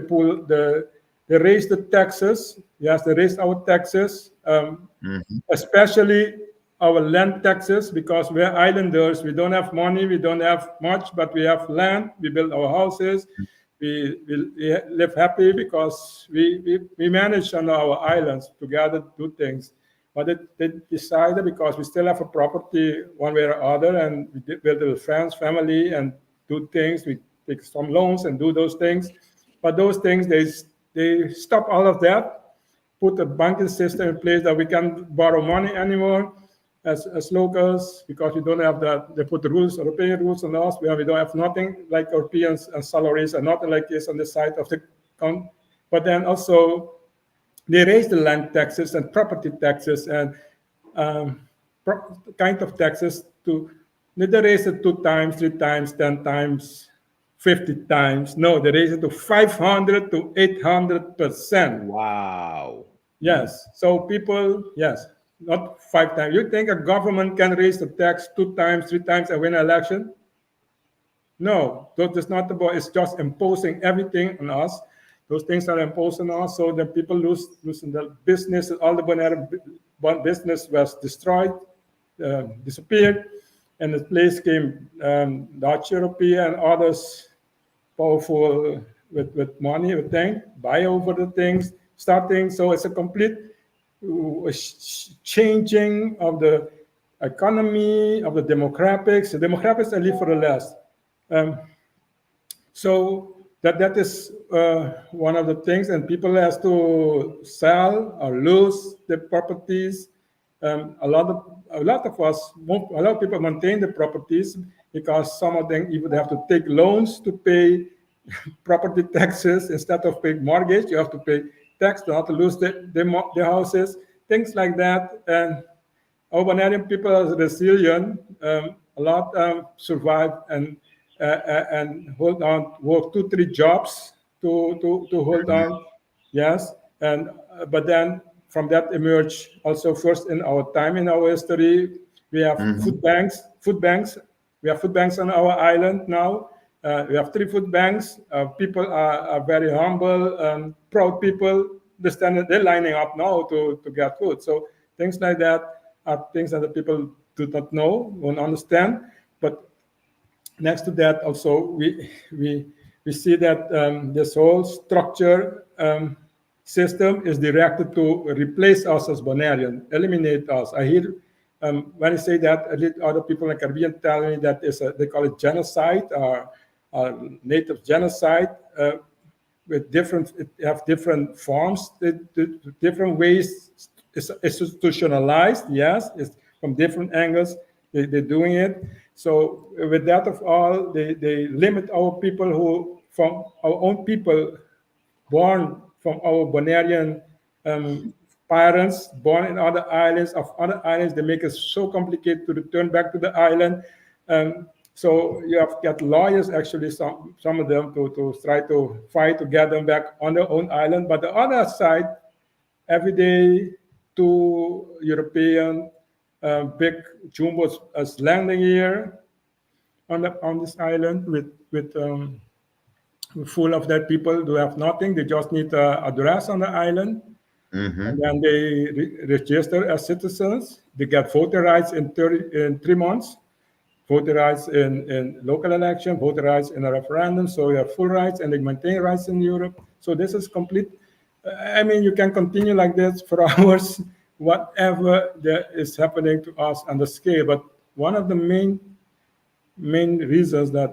raise the taxes. Yes, they raise our taxes, Mhm. especially our land taxes, because we're islanders. We don't have money. We don't have much, but we have land. We build our houses. We live happy because we manage on our islands together do things. But they decided because we still have a property one way or other, and we build with friends, family, and do things. We take some loans and do those things. But those things, they stop all of that, put a banking system in place that we can't borrow money anymore. as locals, because we don't have that. They put the rules, European rules on us. We don't have nothing like Europeans, and salaries and nothing like this on the side of the country. But then also they raise the land taxes and property taxes and kind of taxes to. They raise it 2 times, 3 times, 10 times, 50 times. No, they raise it to 500 to 800%. Wow. Yes. So people, yes, not 5 times. You think a government can raise the tax 2 times, 3 times and win an election? No, that's not about. It's just imposing everything on us. Those things are imposed on us, so that people losing the business. All the Bonaire business was destroyed, disappeared, and the place came Dutch European and others powerful with money, with things, buy over the things, starting. So it's a complete changing of the economy, of the demographics. The demographics are live for the last. So that is one of the things, and people has to sell or lose their properties. A lot of us, a lot of people maintain the properties because some of them even have to take loans to pay property taxes instead of paying mortgage. You have to pay tax to not to lose their houses, things like that. And our Bonairean people are resilient. A lot survive and hold on, work 2-3 jobs to hold on. Yes, and but then from that emerge also first in our time in our history we have food banks. We have food banks on our island now. We have 3 food banks. People are very humble, proud people. They're lining up now to get food. So things like that are things that the people do not know, won't understand. But next to that, also we see that this whole structure system is directed to replace us as Bonairean, eliminate us. I hear when I say that, other people in the Caribbean tell me that they call it genocide or native genocide. With different forms, different ways. It's institutionalized, yes. It's from different angles. They're doing it. So with that of all, they limit our people who from our own people, born from our Bonairean parents, born in other islands. They make it so complicated to return back to the island. So you have got lawyers, actually, some of them to try to fight to get them back on their own island. But the other side, every day, 2 European big jumbos as landing here on this island with full of that people who have nothing. They just need an address on the island. And then they register as citizens. They get voter rights in 3 months. Voter rights in local election, voter rights in a referendum. So you have full rights, and they maintain rights in Europe. So this is complete. I mean, you can continue like this for hours, whatever there is happening to us on the scale. But one of the main reasons that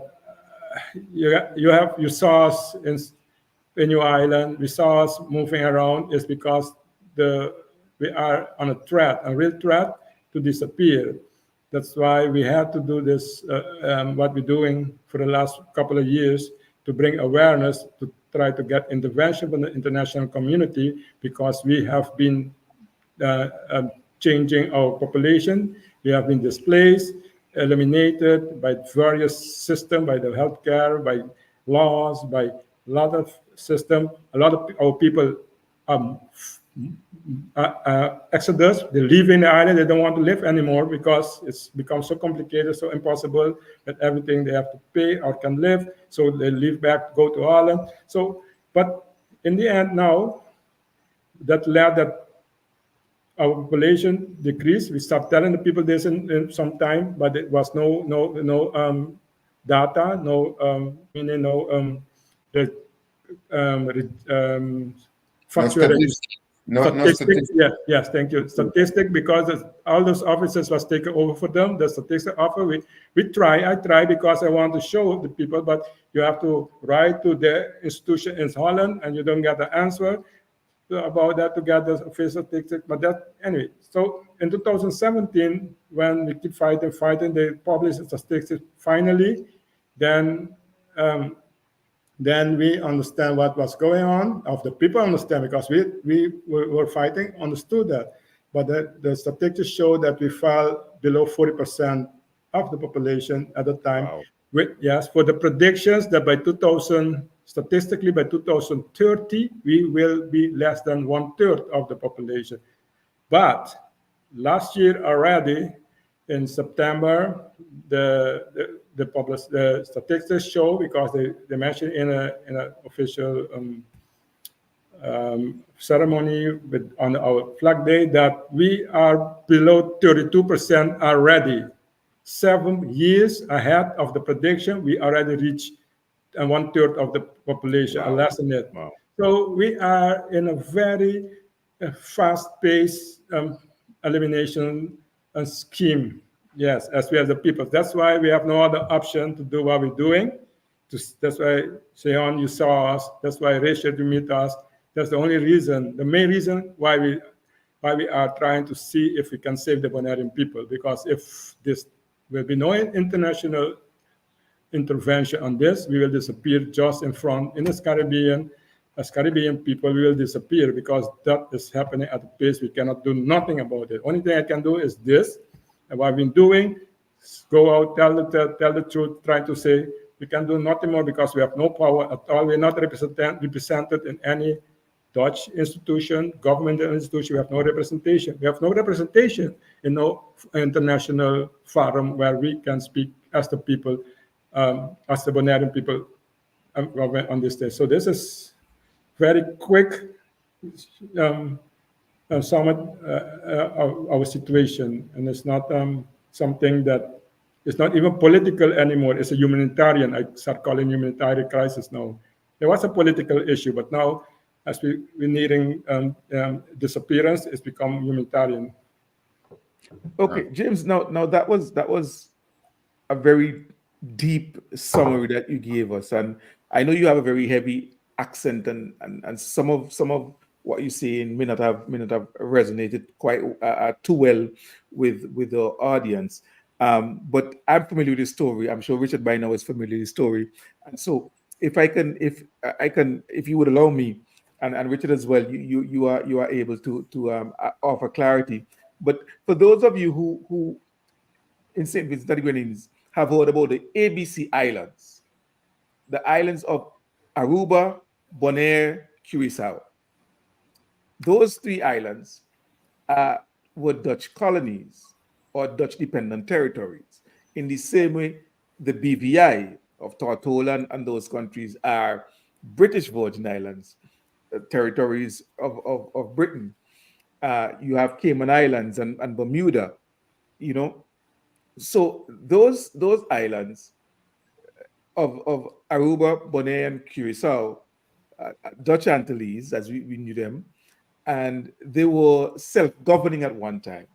you saw us in your island, we saw us moving around, is because we are on a real threat to disappear. That's why we had to do this, what we're doing for the last couple of years, to bring awareness, to try to get intervention from the international community, because we have been changing our population. We have been displaced, eliminated by various systems, by the healthcare, by laws, by a lot of systems. A lot of our people exodus. They leave in the island. They don't want to live anymore because it's become so complicated, so impossible that everything they have to pay or can live. So they leave back, go to Ireland. So, but in the end now, that led that our population decreased. We stopped telling the people this in some time, but it was no data, factual. No Statistics, yes, thank you. Statistic, because all those offices was taken over for them. The statistic offer, I try because I want to show the people, but you have to write to the institution in Holland and you don't get the answer. about that to get the official statistics. But that anyway. So in 2017, when we keep fighting, they published the statistics finally. Then um, then we understand what was going on. Of the people understand because we were fighting, understood that. But the statistics show that we fell below 40% of the population at the time. Wow. Yes, for the predictions that by 2000, statistically by 2030, we will be less than one third of the population. But last year already, in September, the statistics show because they mentioned in an official ceremony on our flag day that we are below 32% already. 7 years ahead of the prediction, we already reached one third of the population, or Wow. less than it. Wow. So we are in a very fast-paced elimination scheme. Yes, as we as the people. That's why we have no other option to do what we're doing. That's why, Sean, you saw us. That's why Rachel, you meet us. That's the only reason, the main reason why we are trying to see if we can save the Bonairean people. Because if this will be no international intervention on this, we will disappear just in front in the Caribbean. As Caribbean people, we will disappear because that is happening at a pace we cannot do nothing about it. Only thing I can do is this, and what I've been doing, go out, tell the truth, try to say we can do nothing more because we have no power at all. We're not represented in any Dutch institution, government institution. We have no representation. We have no representation in no international forum where we can speak as the people, as the Bonairean people on this day. So this is very quick summary of our situation, and it's not something that it's not even political anymore. It's a humanitarian. I start calling humanitarian crisis now. There was a political issue, but now, as we're nearing disappearance, it's become humanitarian. Okay, James. Now that was a very deep summary that you gave us, and I know you have a very heavy accent, and some of what you saying may not have resonated quite too well with the audience. But I'm familiar with the story. I'm sure Richard by now is familiar with the story, and so if you would allow me, and Richard as well, you are able to offer clarity. But for those of you who in St. Vincent and the Grenadines have heard about the ABC Islands, the islands of Aruba, Bonaire, Curacao. Those three islands were Dutch colonies or Dutch dependent territories. In the same way, the BVI of Tortola and those countries are British Virgin Islands, territories of Britain. You have Cayman Islands and Bermuda, you know. So those islands of Aruba, Bonaire, and Curacao, Dutch Antilles, as we knew them, and they were self-governing at one time.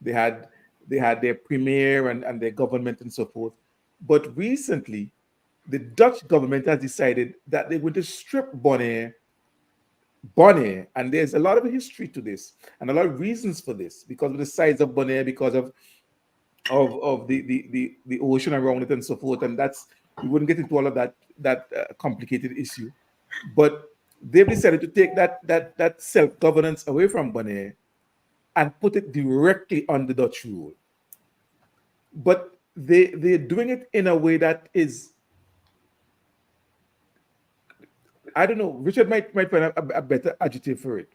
They had they had their premier and their government and so forth. But recently, the Dutch government has decided that they're going to strip Bonaire, and there's a lot of history to this and a lot of reasons for this because of the size of Bonaire, because of the ocean around it and so forth. And that's we wouldn't get into all of that complicated issue, but they've decided to take that self governance away from Bonaire and put it directly under Dutch rule. But they're doing it in a way that is, I don't know. Richard might find a better adjective for it,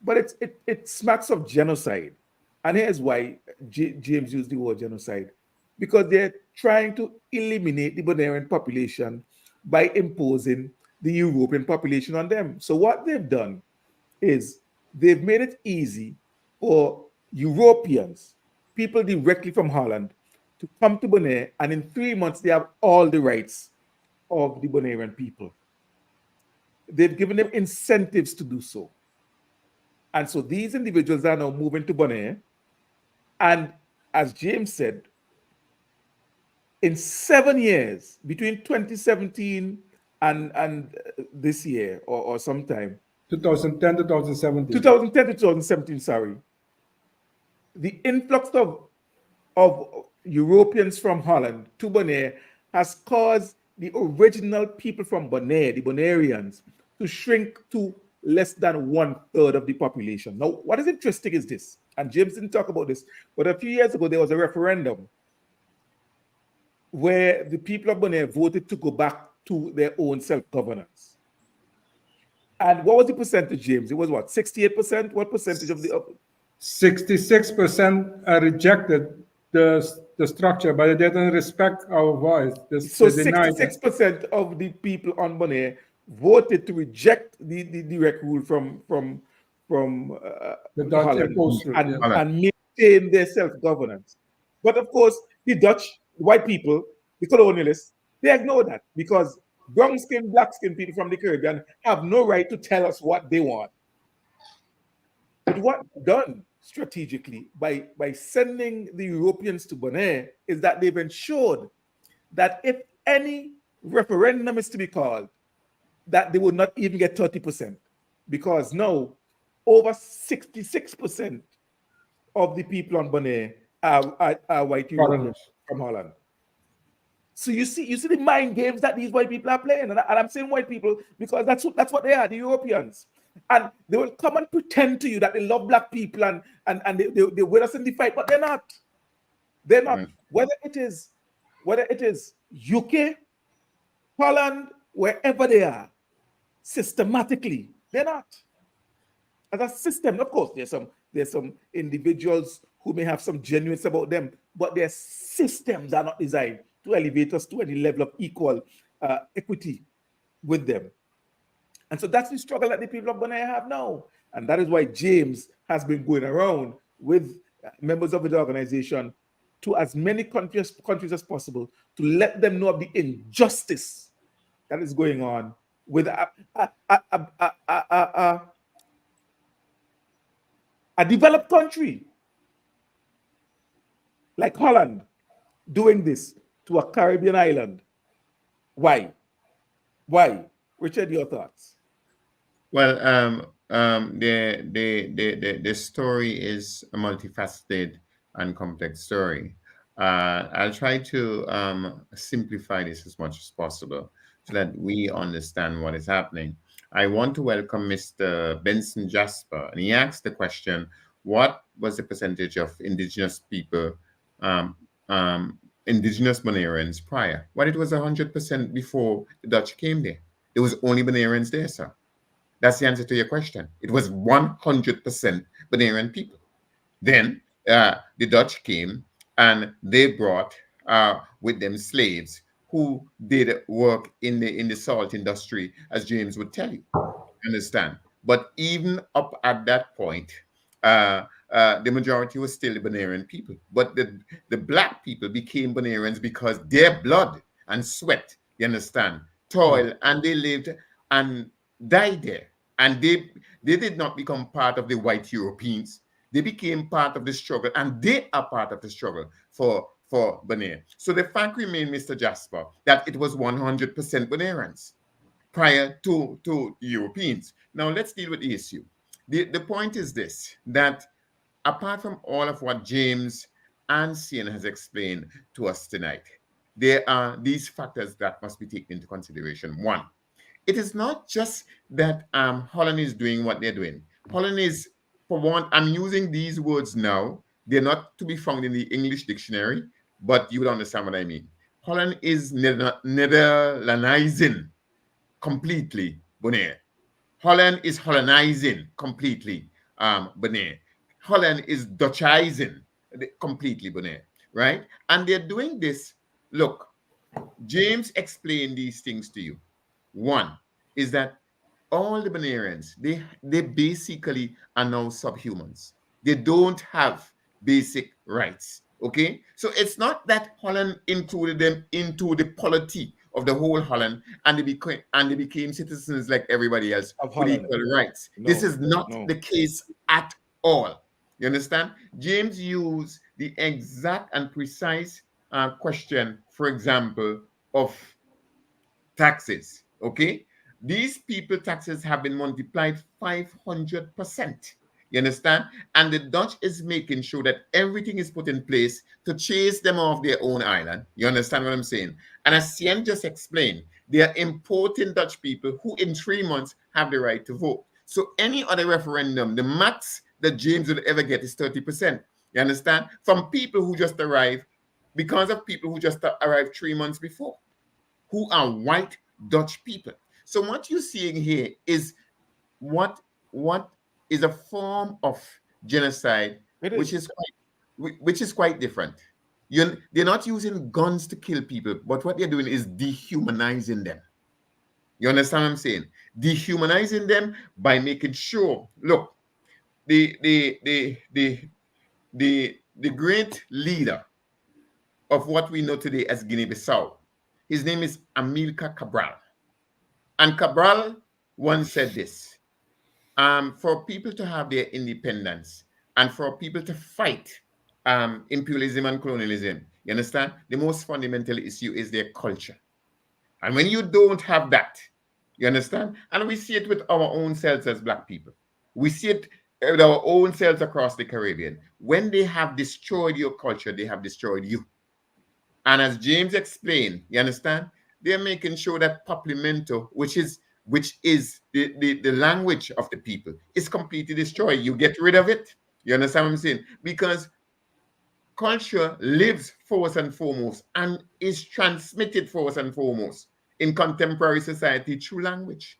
but it smacks of genocide, and here's why James used the word genocide, because they're trying to eliminate the Bonairean population by imposing the European population on them. So what they've done is they've made it easy for Europeans, people directly from Holland, to come to Bonaire, and in 3 months they have all the rights of the Bonairean people. They've given them incentives to do so. And so these individuals are now moving to Bonaire. And as James said, in 7 years, between 2017 and this year or sometime, 2010, 2017. 2010 to 2017, sorry. The influx of Europeans from Holland to Bonaire has caused the original people from Bonaire, the Bonaireans, to shrink to less than one third of the population. Now, what is interesting is this, and James didn't talk about this, but a few years ago there was a referendum where the people of Bonaire voted to go back to their own self-governance. And what was the percentage, James? It was what, 68%? What percentage of the 66% rejected the structure, but they didn't respect our voice. so They denied it. 66% of the people on Bonaire voted to reject the direct rule from The Dutch Holland imposed it, and, yeah. and maintain their self-governance. But of course, the Dutch, white people, the colonialists, they ignore that because brown skin, black skin people from the Caribbean have no right to tell us what they want. But what done strategically by sending the Europeans to Bonaire is that they've ensured that if any referendum is to be called, that they would not even get 30%. Because now over 66% of the people on Bonaire are white Europeans from Holland. So you see the mind games that these white people are playing, and I'm saying white people because that's what they are, the Europeans, and they will come and pretend to you that they love black people and they with us in the fight, but they're not. They're not. Right. Whether it is UK, Holland, wherever they are, systematically they're not. As a system, of course, there's some individuals who may have some genuineness about them, but their systems are not designed to elevate us to any level of equal equity with them. And so that's the struggle that the people of Bonaire have now. And that is why James has been going around with members of the organization to as many countries as possible to let them know of the injustice that is going on with a developed country like Holland doing this to a Caribbean island. Why? Richard, your thoughts? Well, the story is a multifaceted and complex story. I'll try to simplify this as much as possible so that we understand what is happening. I want to welcome Mr. Benson Jasper, and he asked the question, what was the percentage of indigenous people, indigenous Bonaireans prior? Well, it was 100% before the Dutch came there. There was only Bonaireans there, sir. That's the answer to your question. It was 100% Bonairean people. Then the Dutch came and they brought with them slaves who did work in the salt industry, as James would tell you. Understand? But even up at that point, the majority was still the Bonairean people. But the black people became Bonaireans because their blood and sweat, you understand, toil, and they lived and died there. And they did not become part of the white Europeans. They became part of the struggle, and they are part of the struggle for Bonaire. So the fact remains, Mr. Jasper, that it was 100% Bonaireans prior to Europeans. Now let's deal with the issue. The point is this, that apart from all of what James and Cian has explained to us tonight, there are these factors that must be taken into consideration. One, it is not just that Holland is doing what they're doing. Holland is, for one, I'm using these words now. They're not to be found in the English dictionary, but you will understand what I mean. Holland is Netherlandizing completely Bonaire. Holland is Hollandizing completely Bonaire. Holland is Dutchizing completely Bonaire, right? And they're doing this. Look, James explained these things to you. One is that all the Bonaireans, they basically are now subhumans. They don't have basic rights. Okay, so it's not that Holland included them into the polity of the whole Holland, and they became citizens like everybody else with equal rights. No, this is not the case at all. You understand? James used the exact and precise question, for example, of taxes. Okay, These people taxes have been multiplied 500%. You understand? And the Dutch is making sure that everything is put in place to chase them off their own island. You understand what I'm saying? And as Sien just explained, they are importing Dutch people who in 3 months have the right to vote. So any other referendum, the max that James will ever get is 30%. You understand? From people who just arrived, because of people who just arrived 3 months before, who are white Dutch people. So what you're seeing here is what what is a form of genocide, It which is. is quite different. They're not using guns to kill people, but what they're doing is dehumanizing them. You understand what I'm saying? Dehumanizing them by making sure, look, the great leader of what we know today as Guinea-Bissau, his name is Amilcar Cabral. And Cabral once said this, for people to have their independence and for people to fight imperialism and colonialism, you understand? The most fundamental issue is their culture. And when you don't have that, you understand? And we see it with our own selves as Black people. We see it with our own selves across the Caribbean. When they have destroyed your culture, they have destroyed you. And as James explained, you understand? They're making sure that Paplimento, which is the language of the people, is completely destroyed. You get rid of it. You understand what I'm saying? Because culture lives first and foremost and is transmitted first and foremost in contemporary society through language.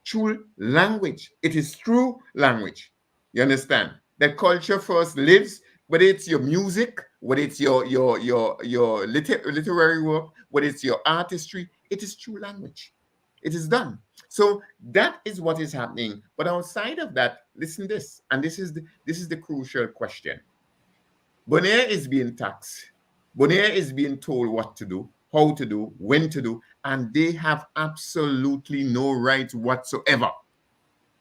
True language. It is true language. You understand? That culture first lives, whether it's your music, whether it's your literary work, whether it's your artistry, it is true language. It is done. So that is what is happening. But outside of that, listen this, and this is the crucial question. Bonaire is being taxed. Bonaire is being told what to do, how to do, when to do, and they have absolutely no right whatsoever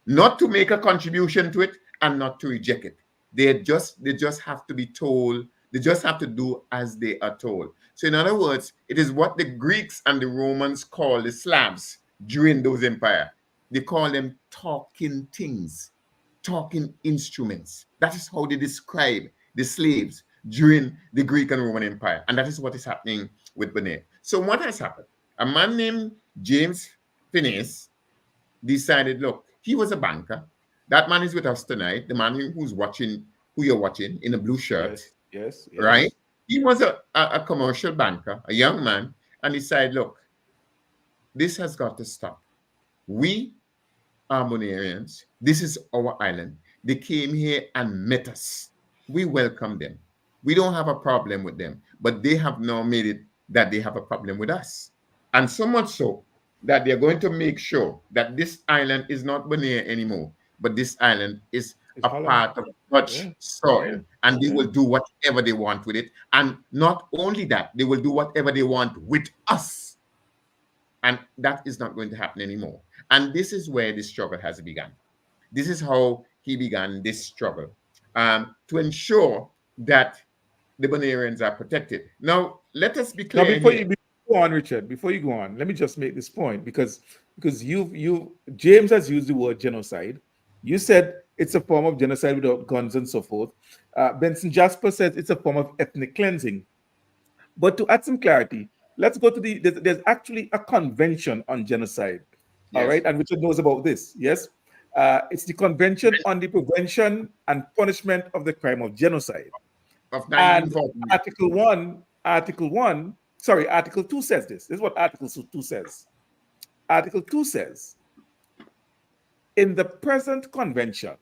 not to make a contribution to it and not to reject it. They just have to be told. They just have to do as they are told. So in other words, it is what the Greeks and the Romans call the Slavs during those empire. They call them talking things, talking instruments. That is how they describe the slaves during the Greek and Roman Empire. And that is what is happening with Benin. So what has happened? A man named James Phineas decided, look, he was a banker. That man is with us tonight. The man who you're watching in a blue shirt, Yes, yes, right? yes. He was a commercial banker, a young man, and he said, look, this has got to stop. We are Bonaireans. This is our island. They came here and met us. We welcome them. We don't have a problem with them, but they have now made it that they have a problem with us. And so much so that they're going to make sure that this island is not Bonaire anymore, but this island is It's a Holland. part of Dutch Yeah, soil. yeah, And they yeah. will do whatever they want with it. And not only that, they will do whatever they want with us. And that is not going to happen anymore. And this is where the struggle has begun. This is how he began this struggle to ensure that the Bonaireans are protected. Now, let us be Now, clear here. before you go on, Richard, before you go on, let me just make this point because you James has used the word genocide. You said it's a form of genocide without guns and so forth. Benson Jasper says it's a form of ethnic cleansing. But to add some clarity, let's go to there's actually a convention on genocide. All Yes, right, and Richard knows about this. Yes, it's the Convention on the Prevention and Punishment of the Crime of Genocide. of And 1949. Article 2 says this. This is what Article 2 says. Article 2 says, in the present convention,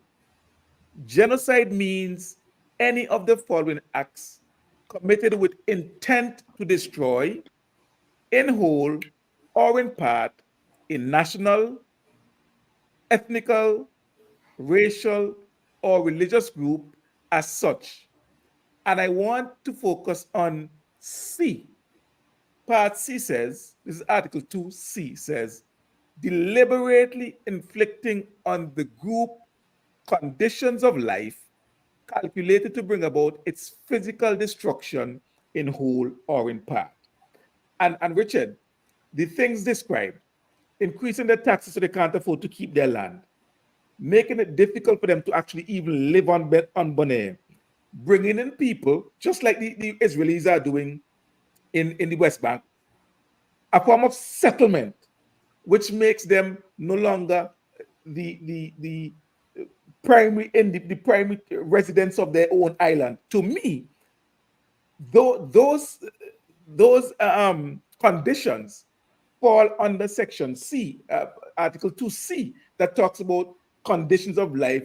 genocide means any of the following acts committed with intent to destroy, in whole or in part, a national, ethnical, racial, or religious group as such. And I want to focus on C. Part C says, this is Article 2C says, deliberately inflicting on the group conditions of life calculated to bring about its physical destruction in whole or in part. And Richard, the things described increasing their taxes so they can't afford to keep their land, making it difficult for them to actually even live on Bonaire, bringing in people, just like the Israelis are doing in the West Bank, a form of settlement, which makes them no longer the primary the primary residents of their own island. To me, though those conditions fall under Section C, Article 2C, that talks about conditions of life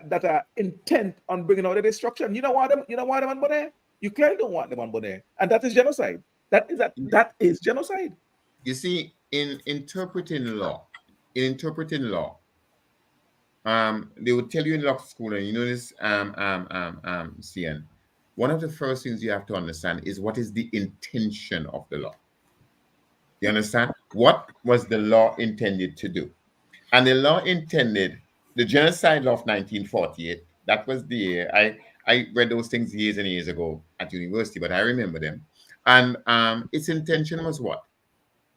that are intent on bringing out the destruction. You don't want them. You don't want them on Bonaire. You clearly don't want them on Bonaire, and that is genocide. That is genocide. You see, in interpreting law, they would tell you in law school, and you know this, CN. One of the first things you have to understand is what is the intention of the law. You understand? What was the law intended to do? And the law intended, the genocide law of 1948, that was the year. I read those things years and years ago at university, but I remember them. And its intention was what?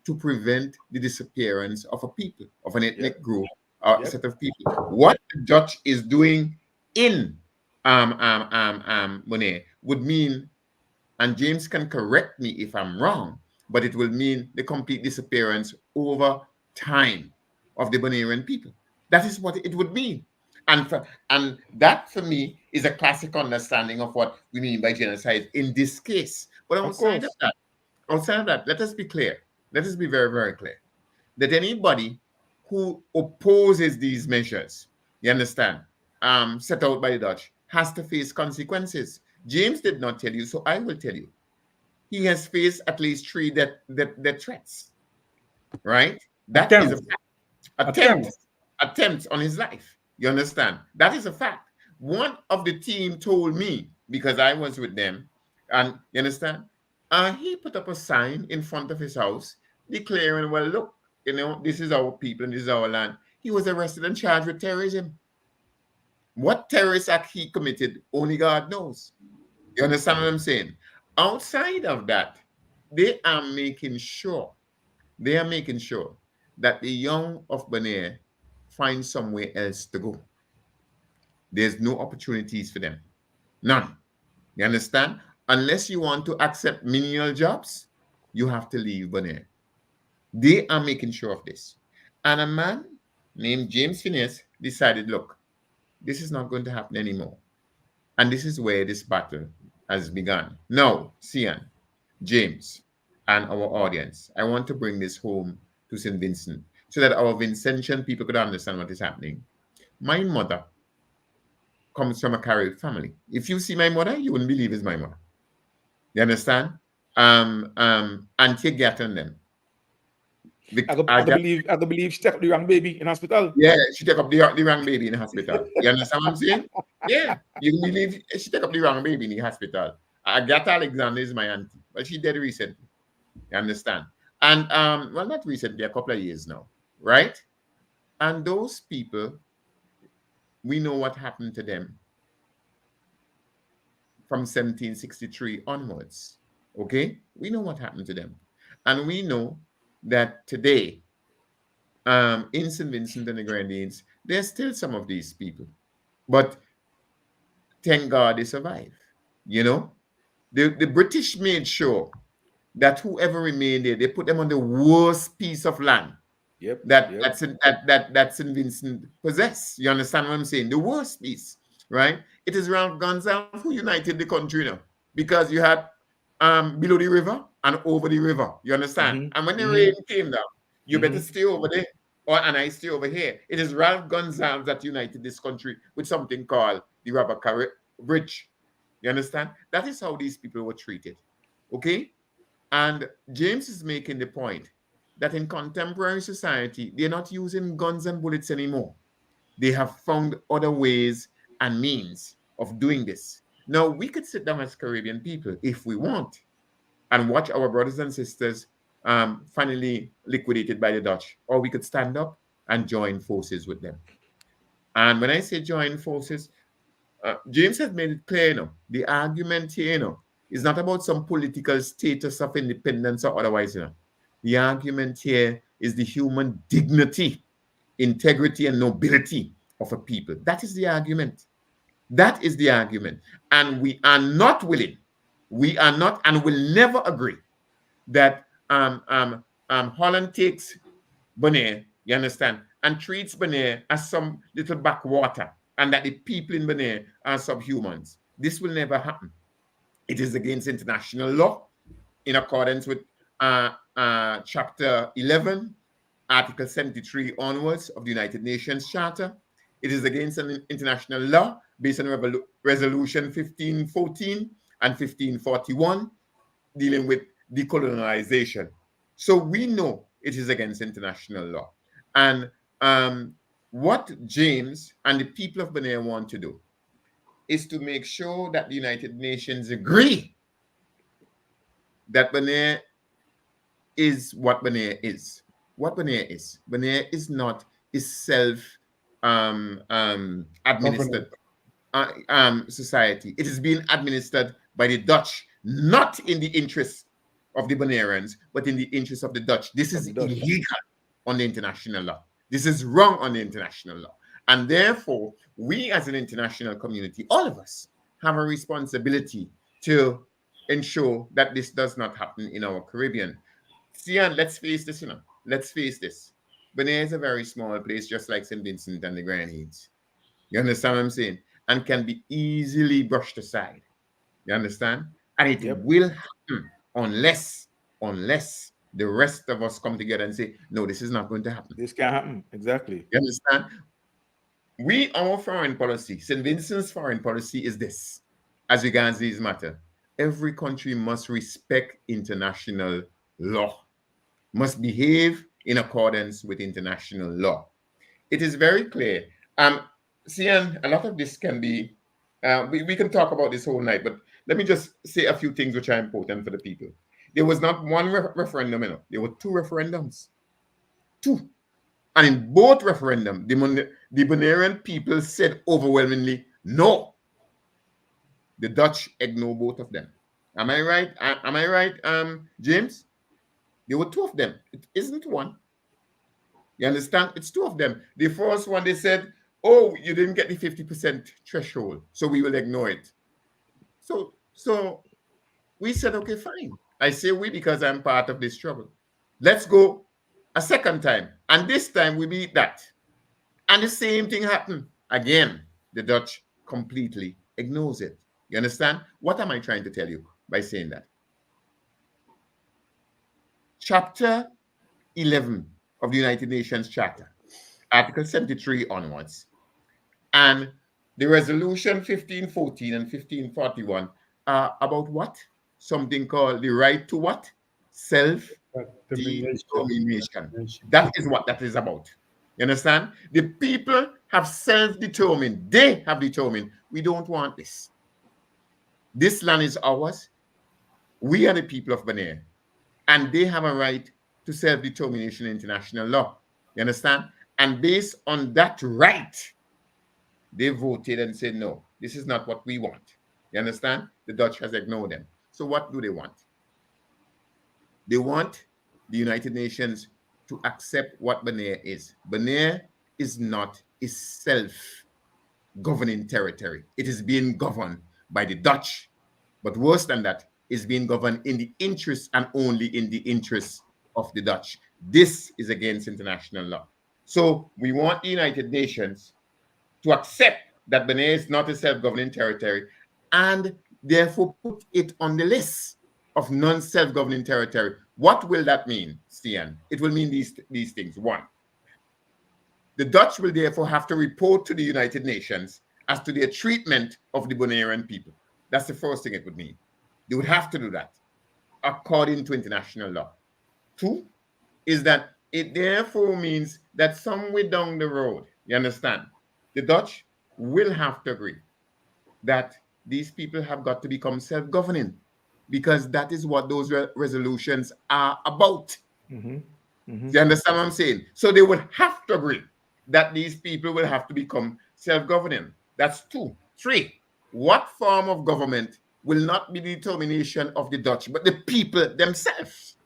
To prevent the disappearance of a people, of an ethnic group, or a set of people. What the Dutch is doing in Bonaire would mean, and James can correct me if I'm wrong, but it will mean the complete disappearance over time of the Bonairean people. That is what it would mean. And that for me is a classic understanding of what we mean by genocide in this case. But outside of that, let us be clear. Let us be very, very clear that anybody who opposes these measures, you understand, set out by the Dutch, has to face consequences. James did not tell you, so I will tell you. He has faced at least 3 death threats, right? That is a fact. Attempts on his life. You understand? That is a fact. One of the team told me, because I was with them, and you understand, he put up a sign in front of his house declaring, well, look, you know, this is our people and this is our land. He was arrested and charged with terrorism. What terrorist act he committed, only God knows. You understand what I'm saying? Outside of that, they are making sure that the young of Bonaire find somewhere else to go. There's no opportunities for them. None. You understand? Unless you want to accept menial jobs, you have to leave Bonaire. They are making sure of this. And a man named James Phineas decided, look, this is not going to happen anymore. And this is where this battle has begun. Now, Sian, James, and our audience, I want to bring this home to St. Vincent so that our Vincentian people could understand what is happening. My mother comes from a Carib family. If you see my mother, you wouldn't believe it's my mother. You understand? Auntie Gat and them. I believe she took up the wrong baby in hospital. Yeah, she took up the wrong baby in the hospital. You understand what I'm saying? Yeah, you believe she took up the wrong baby in the hospital. Agatha Alexander is my auntie, but she died recently. You understand? And well, not recently, a couple of years now, right? And those people, we know what happened to them from 1763 onwards. Okay, we know what happened to them, and we know that today, in St. Vincent and the Grenadines, there's still some of these people, but thank God they survived. You know, the British made sure that whoever remained there, they put them on the worst piece of land that St. Vincent possess. You understand what I'm saying? The worst piece, right? It is Ralph Gonsalves who united the country now, because you had below the river and over the river. You understand? And when the rain came down, you better stay over there, and I stay over here. It is Ralph Gonsalves that united this country with something called the Rubber Bridge. You understand? That is how these people were treated. Okay? And James is making the point that in contemporary society, they're not using guns and bullets anymore. They have found other ways and means of doing this. Now, we could sit down as Caribbean people if we want and watch our brothers and sisters finally liquidated by the Dutch, or we could stand up and join forces with them. And when I say join forces, James has made it clear, the argument here, is not about some political status of independence or otherwise, The argument here is the human dignity, integrity, and nobility of a people. That is the argument. That is the argument. And we are not willing, we are not and will never agree that Holland takes Bonaire, you understand, and treats Bonaire as some little backwater, and that the people in Bonaire are subhumans. This will never happen. It is against international law in accordance with Chapter 11, Article 73 onwards of the United Nations Charter. It is against an international law based on Resolution 1514 and 1541 dealing with decolonization. So we know it is against international law. And what James and the people of Bonaire want to do is to make sure that the United Nations agree that Bonaire is what Bonaire is. What Bonaire is. Bonaire is not is self-administered society. It is being administered by the Dutch, not in the interest of the Bonairans, but in the interest of the Dutch. This is illegal on the international law. This is wrong on the international law. And therefore, we as an international community, all of us, have a responsibility to ensure that this does not happen in our Caribbean. Sian, let's face this, let's face this. Bonaire is a very small place, just like St. Vincent and the Grenadines. You understand what I'm saying? And can be easily brushed aside. You understand? And it will happen unless the rest of us come together and say, no, this is not going to happen. This can't happen. Exactly. You understand? Our foreign policy, St. Vincent's foreign policy is this, as regards these matters. Every country must respect international law, must behave in accordance with international law. It is very clear. Sian, a lot of this can be, we can talk about this whole night, but let me just say a few things which are important for the people. There was not one referendum, there were two referendums. Two. And in both referendums, the Bonairean people said overwhelmingly no. The Dutch ignored both of them. Am I right? Am I right, James? There were two of them. It isn't one. You understand? It's two of them. The first one, they said, oh, you didn't get the 50% threshold, so we will ignore it. So we said, okay, fine. I say we because I'm part of this struggle. Let's go a second time. And this time we beat that. And the same thing happened. Again, the Dutch completely ignores it. You understand? What am I trying to tell you by saying that? Chapter 11 of the United Nations Charter, Article 73 onwards, and the Resolution 1514 and 1541 are about what? Something called the right to what? Self-determination. That is what that is about. You understand? The people have self-determined. They have determined, we don't want this. This land is ours. We are the people of Bonaire. And they have a right to self-determination in international law. You understand? And based on that right, they voted and said, no, this is not what we want. You understand? The Dutch has ignored them. So what do they want? They want the United Nations to accept what Bonaire is. Bonaire is not a self-governing territory. It is being governed by the Dutch. But worse than that, is being governed in the interest and only in the interest of the Dutch. This is against international law. So we want the United Nations to accept that Bonaire is not a self-governing territory and therefore put it on the list of non-self-governing territory. What will that mean, Stian? It will mean these things. One, the Dutch will therefore have to report to the United Nations as to their treatment of the Bonairean people. That's the first thing it would mean. They would have to do that according to international law. Two is that it therefore means that somewhere down the road, you understand, the Dutch will have to agree that these people have got to become self-governing because that is what those resolutions are about. You understand what I'm saying? So they will have to agree that these people will have to become self-governing. That's two. Three, what form of government will not be the determination of the Dutch, but the people themselves?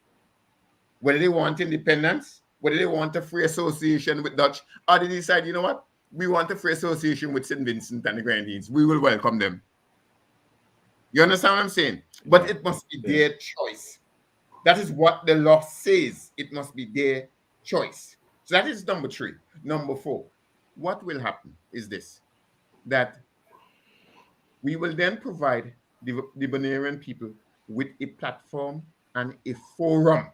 Whether they want independence, whether they want a free association with Dutch, or they decide, you know what, we want a free association with St. Vincent and the Grenadines. We will welcome them. You understand what I'm saying? But Yeah. it must be Yeah. their choice. That is what the law says. It must be their choice. So that is number 3. Number 4, what will happen is this, that we will then provide the Bonairean people with a platform and a forum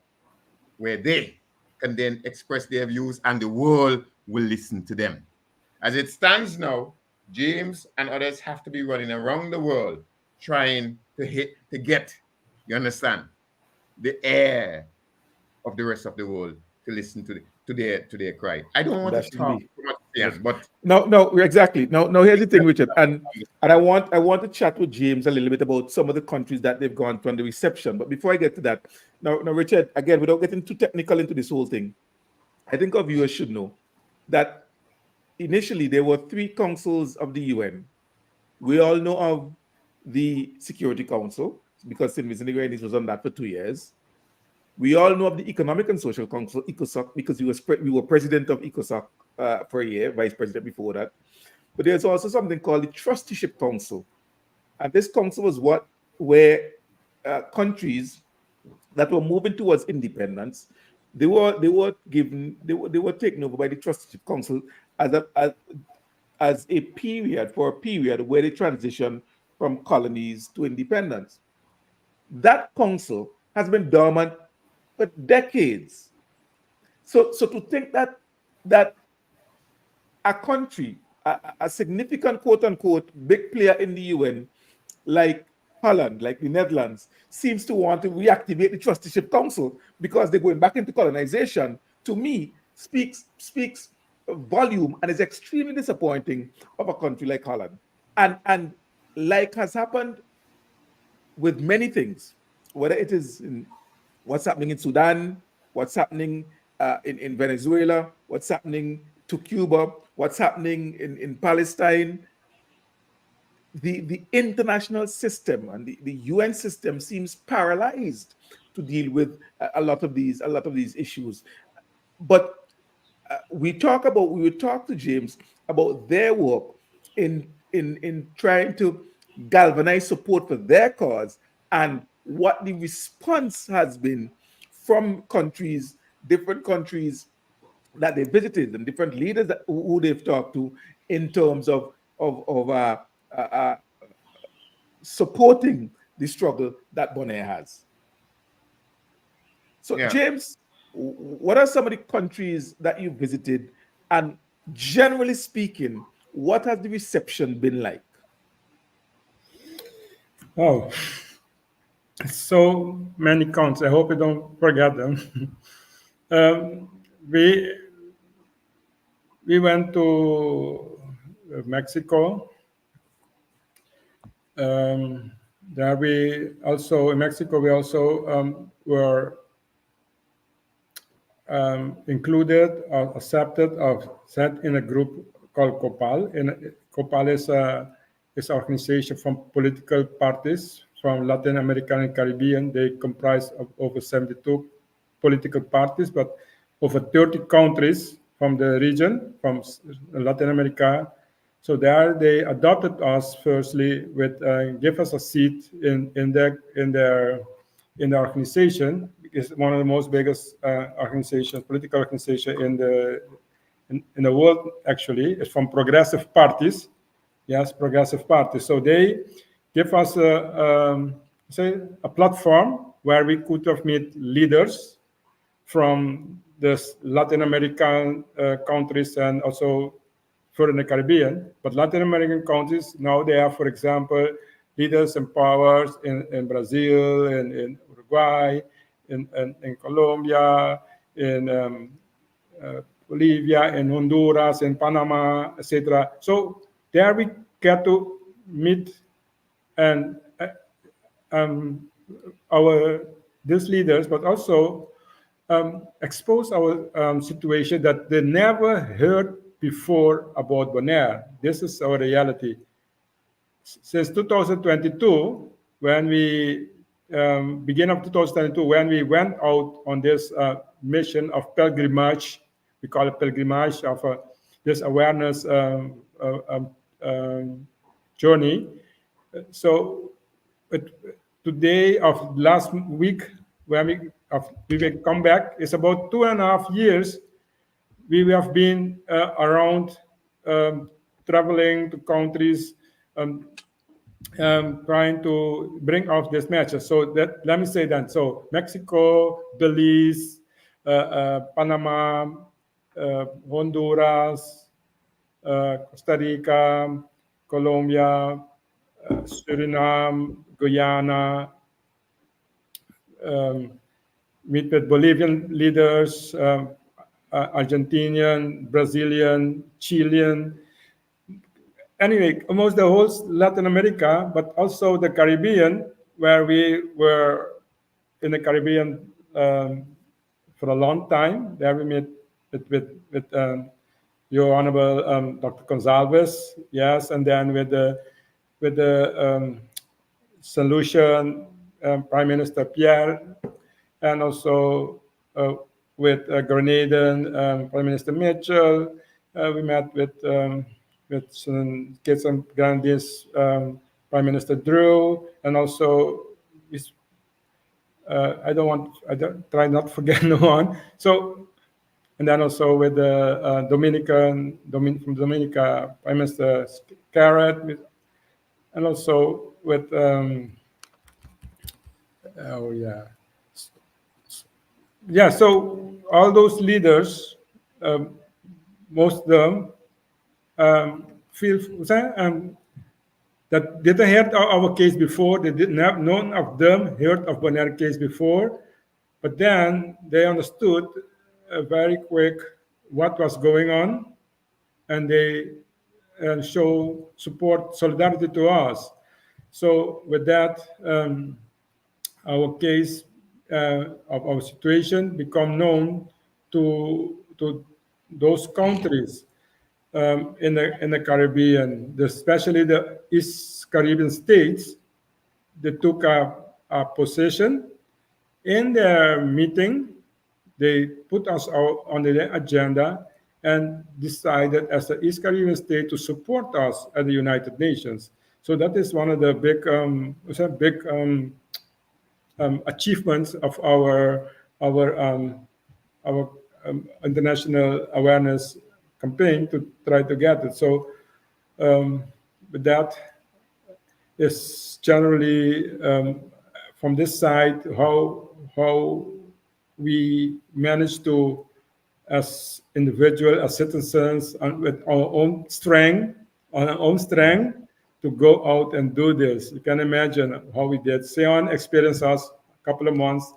where they can then express their views and the world will listen to them. As it stands now, James and others have to be running around the world trying to get, you understand, the air of the rest of the world to listen to their cry. I don't want to That should talk be. too much, Yes. Ian, but No, no, exactly. No, here's the thing, Richard, and I want to chat with James a little bit about some of the countries that they've gone to and the reception. But before I get to that, now, Richard, again, without getting too technical into this whole thing, I think our viewers should know that initially there were 3 councils of the UN. We all know of the Security Council because St. Vincent and the Grenadines was on that for 2 years. We all know of the Economic and Social Council, ECOSOC, because we were president of ECOSOC for a year, vice president before that. But there's also something called the Trusteeship Council, and this council was where countries that were moving towards independence, they were taken over by the Trusteeship Council as a period where they transition from colonies to independence. That council has been dormant for decades. So to think that a country, a significant quote unquote big player in the UN, like Holland, like the Netherlands, seems to want to reactivate the Trusteeship Council because they're going back into colonization, to me speaks volume and is extremely disappointing of a country like Holland. And like has happened with many things, whether it is in what's happening in Sudan, what's happening in Venezuela, what's happening to Cuba, what's happening in Palestine. The international system and the UN system seems paralyzed to deal with a lot of these issues. But we would talk to James about their work in trying to galvanize support for their cause and what the response has been from different countries that they visited, and different leaders who they've talked to in terms of uh, uh, supporting the struggle that Bonaire has. So, yeah. James, what are some of the countries that you visited? And generally speaking, what has the reception been like? Oh, so many counts. I hope you don't forget them. um, we we went to Mexico. Um, there we also in Mexico we also were included or accepted or sent in a group called COPAL. And COPAL is an organization from political parties from Latin America and Caribbean. They comprise of over 72 political parties, but over 30 countries from the region, from Latin America. So there they adopted us firstly with give us a seat in the organization. It's one of the most biggest organizations, political organization in the world. Actually, it's from progressive parties. Yes, progressive parties. So they give us a platform where we could have meet leaders from the Latin American countries and also further in the Caribbean. But Latin American countries now they have, for example, leaders and powers in Brazil, in Uruguay, in Colombia, in Bolivia, in Honduras, in Panama, etc. So there we get to meet and um, our these leaders, but also expose our situation that they never heard before about Bonaire. This is our reality. Since 2022, when we beginning of 2022, when we went out on this mission of pilgrimage. We call it pilgrimage of this awareness journey. So it, today of last week, when we will come back, it's about 2.5 years we have been around, traveling to countries, um, trying to bring out this message. So that, let me say that. So Mexico, Belize, Panama, Honduras, Costa Rica, Colombia, Suriname, Guyana, um, meet with Bolivian leaders, Argentinian, Brazilian, Chilean, anyway, almost the whole Latin America, but also the Caribbean, where we were in the Caribbean for a long time. There we met with your Honorable Dr. Gonzalez, yes, and then with the solution Prime Minister Pierre, and also with Grenadian Prime Minister Mitchell. We met with some Kitts and Grenadines Prime Minister Drew, and also I don't try not to forget no one. So, and then also with the from Dominica Prime Minister Carrot, and also with oh yeah. So all those leaders, most of them feel that didn't heard our case before. They didn't have, none of them heard of Bonaire case before, but then they understood very quick what was going on, and they show support, solidarity to us. So with that, our case of our situation become known to those countries in the Caribbean, especially the East Caribbean states. They took a position in their meeting. They put us out on the agenda and decided as the East Caribbean state to support us at the United Nations. So that is one of the big achievements of our international awareness campaign to try to get it. So with that is generally from this side how we manage to, as individual, as citizens, and with our own strength, to go out and do this. You can imagine how we did. Sion experienced us a couple of months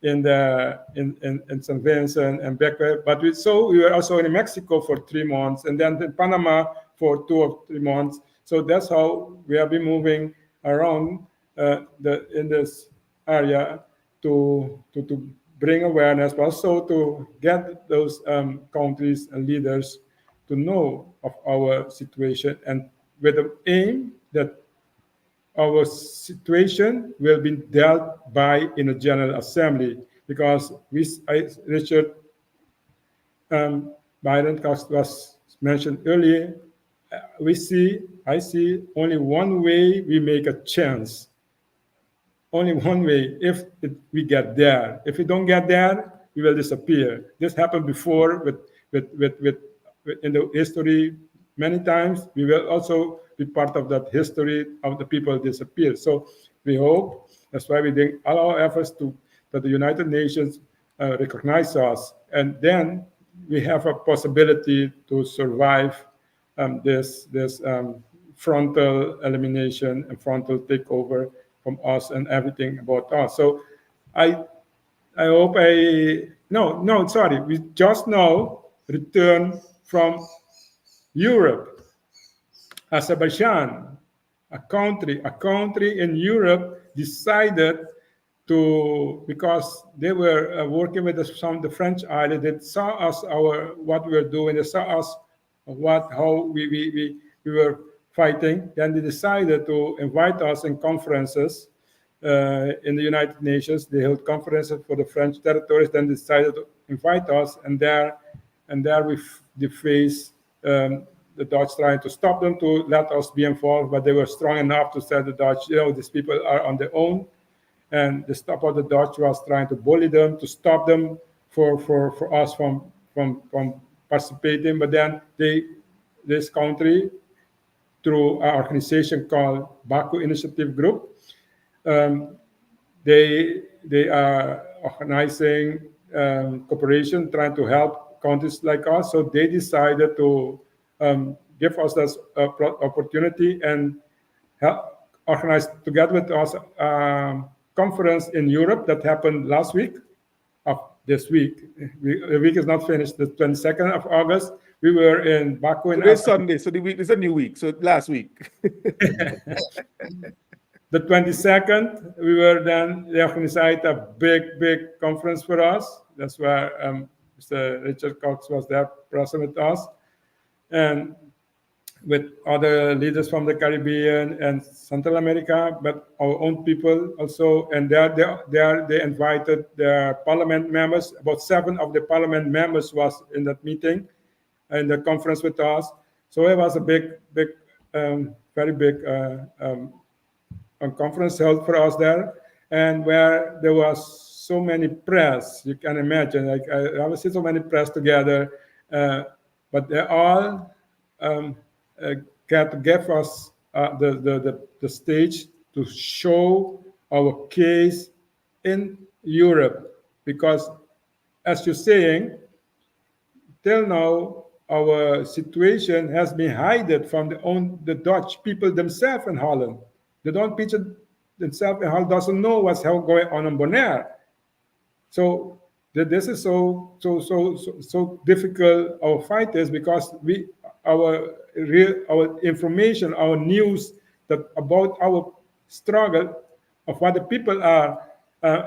in St. Vincent and Beckwith, but we were also in Mexico for 3 months, and then in Panama for 2 or 3 months. So that's how we have been moving around in this area to bring awareness, but also to get those countries and leaders to know of our situation, and with the aim that our situation will be dealt by in a General Assembly, because Richard Byron was mentioned earlier. I see only one way we make a chance. Only one way, if we get there. If we don't get there, we will disappear. This happened before with in the history many times. We will also be part of that history of the people disappear. So we hope, that's why we do all our efforts that the United Nations recognize us, and then we have a possibility to survive this frontal elimination and frontal takeover from us and everything about us. So I hope sorry, we just now returned from Europe. Azerbaijan, a country in Europe, decided to, because they were working with the French island, they saw us what we were doing, they saw us how we were fighting. Then they decided to invite us in conferences in the United Nations. They held conferences for the French territories, then decided to invite us, and there they faced the Dutch trying to stop them to let us be involved, but they were strong enough to say the Dutch, these people are on their own, and the stop of the Dutch was trying to bully them to stop them for us from participating. But then this country, through an organization called Baku Initiative Group, um, they are organizing cooperation, trying to help countries like us. So they decided to give us this opportunity and help organize together with us conference in Europe that happened last week of this week. The week is not finished. The 22nd of August, we were in Baku in Today's Sunday, so the week is a new week. So last week. The 22nd, they organized a big conference for us. That's where Mr. Richard Cox was there present with us, and with other leaders from the Caribbean and Central America, but our own people also. And they invited their parliament members. About 7 of the parliament members was in that meeting, in the conference with us. So it was a very big conference held for us there, and where there was so many press. You can imagine, like I haven't seen so many press together, but they all got to give us the stage to show our case in Europe, because as you're saying, till now our situation has been hidden from the Dutch people themselves in Holland. The Dutch people themselves in Holland doesn't know what's going on in Bonaire. So this is so difficult. Our fight is because our information, our news that about our struggle of what the people are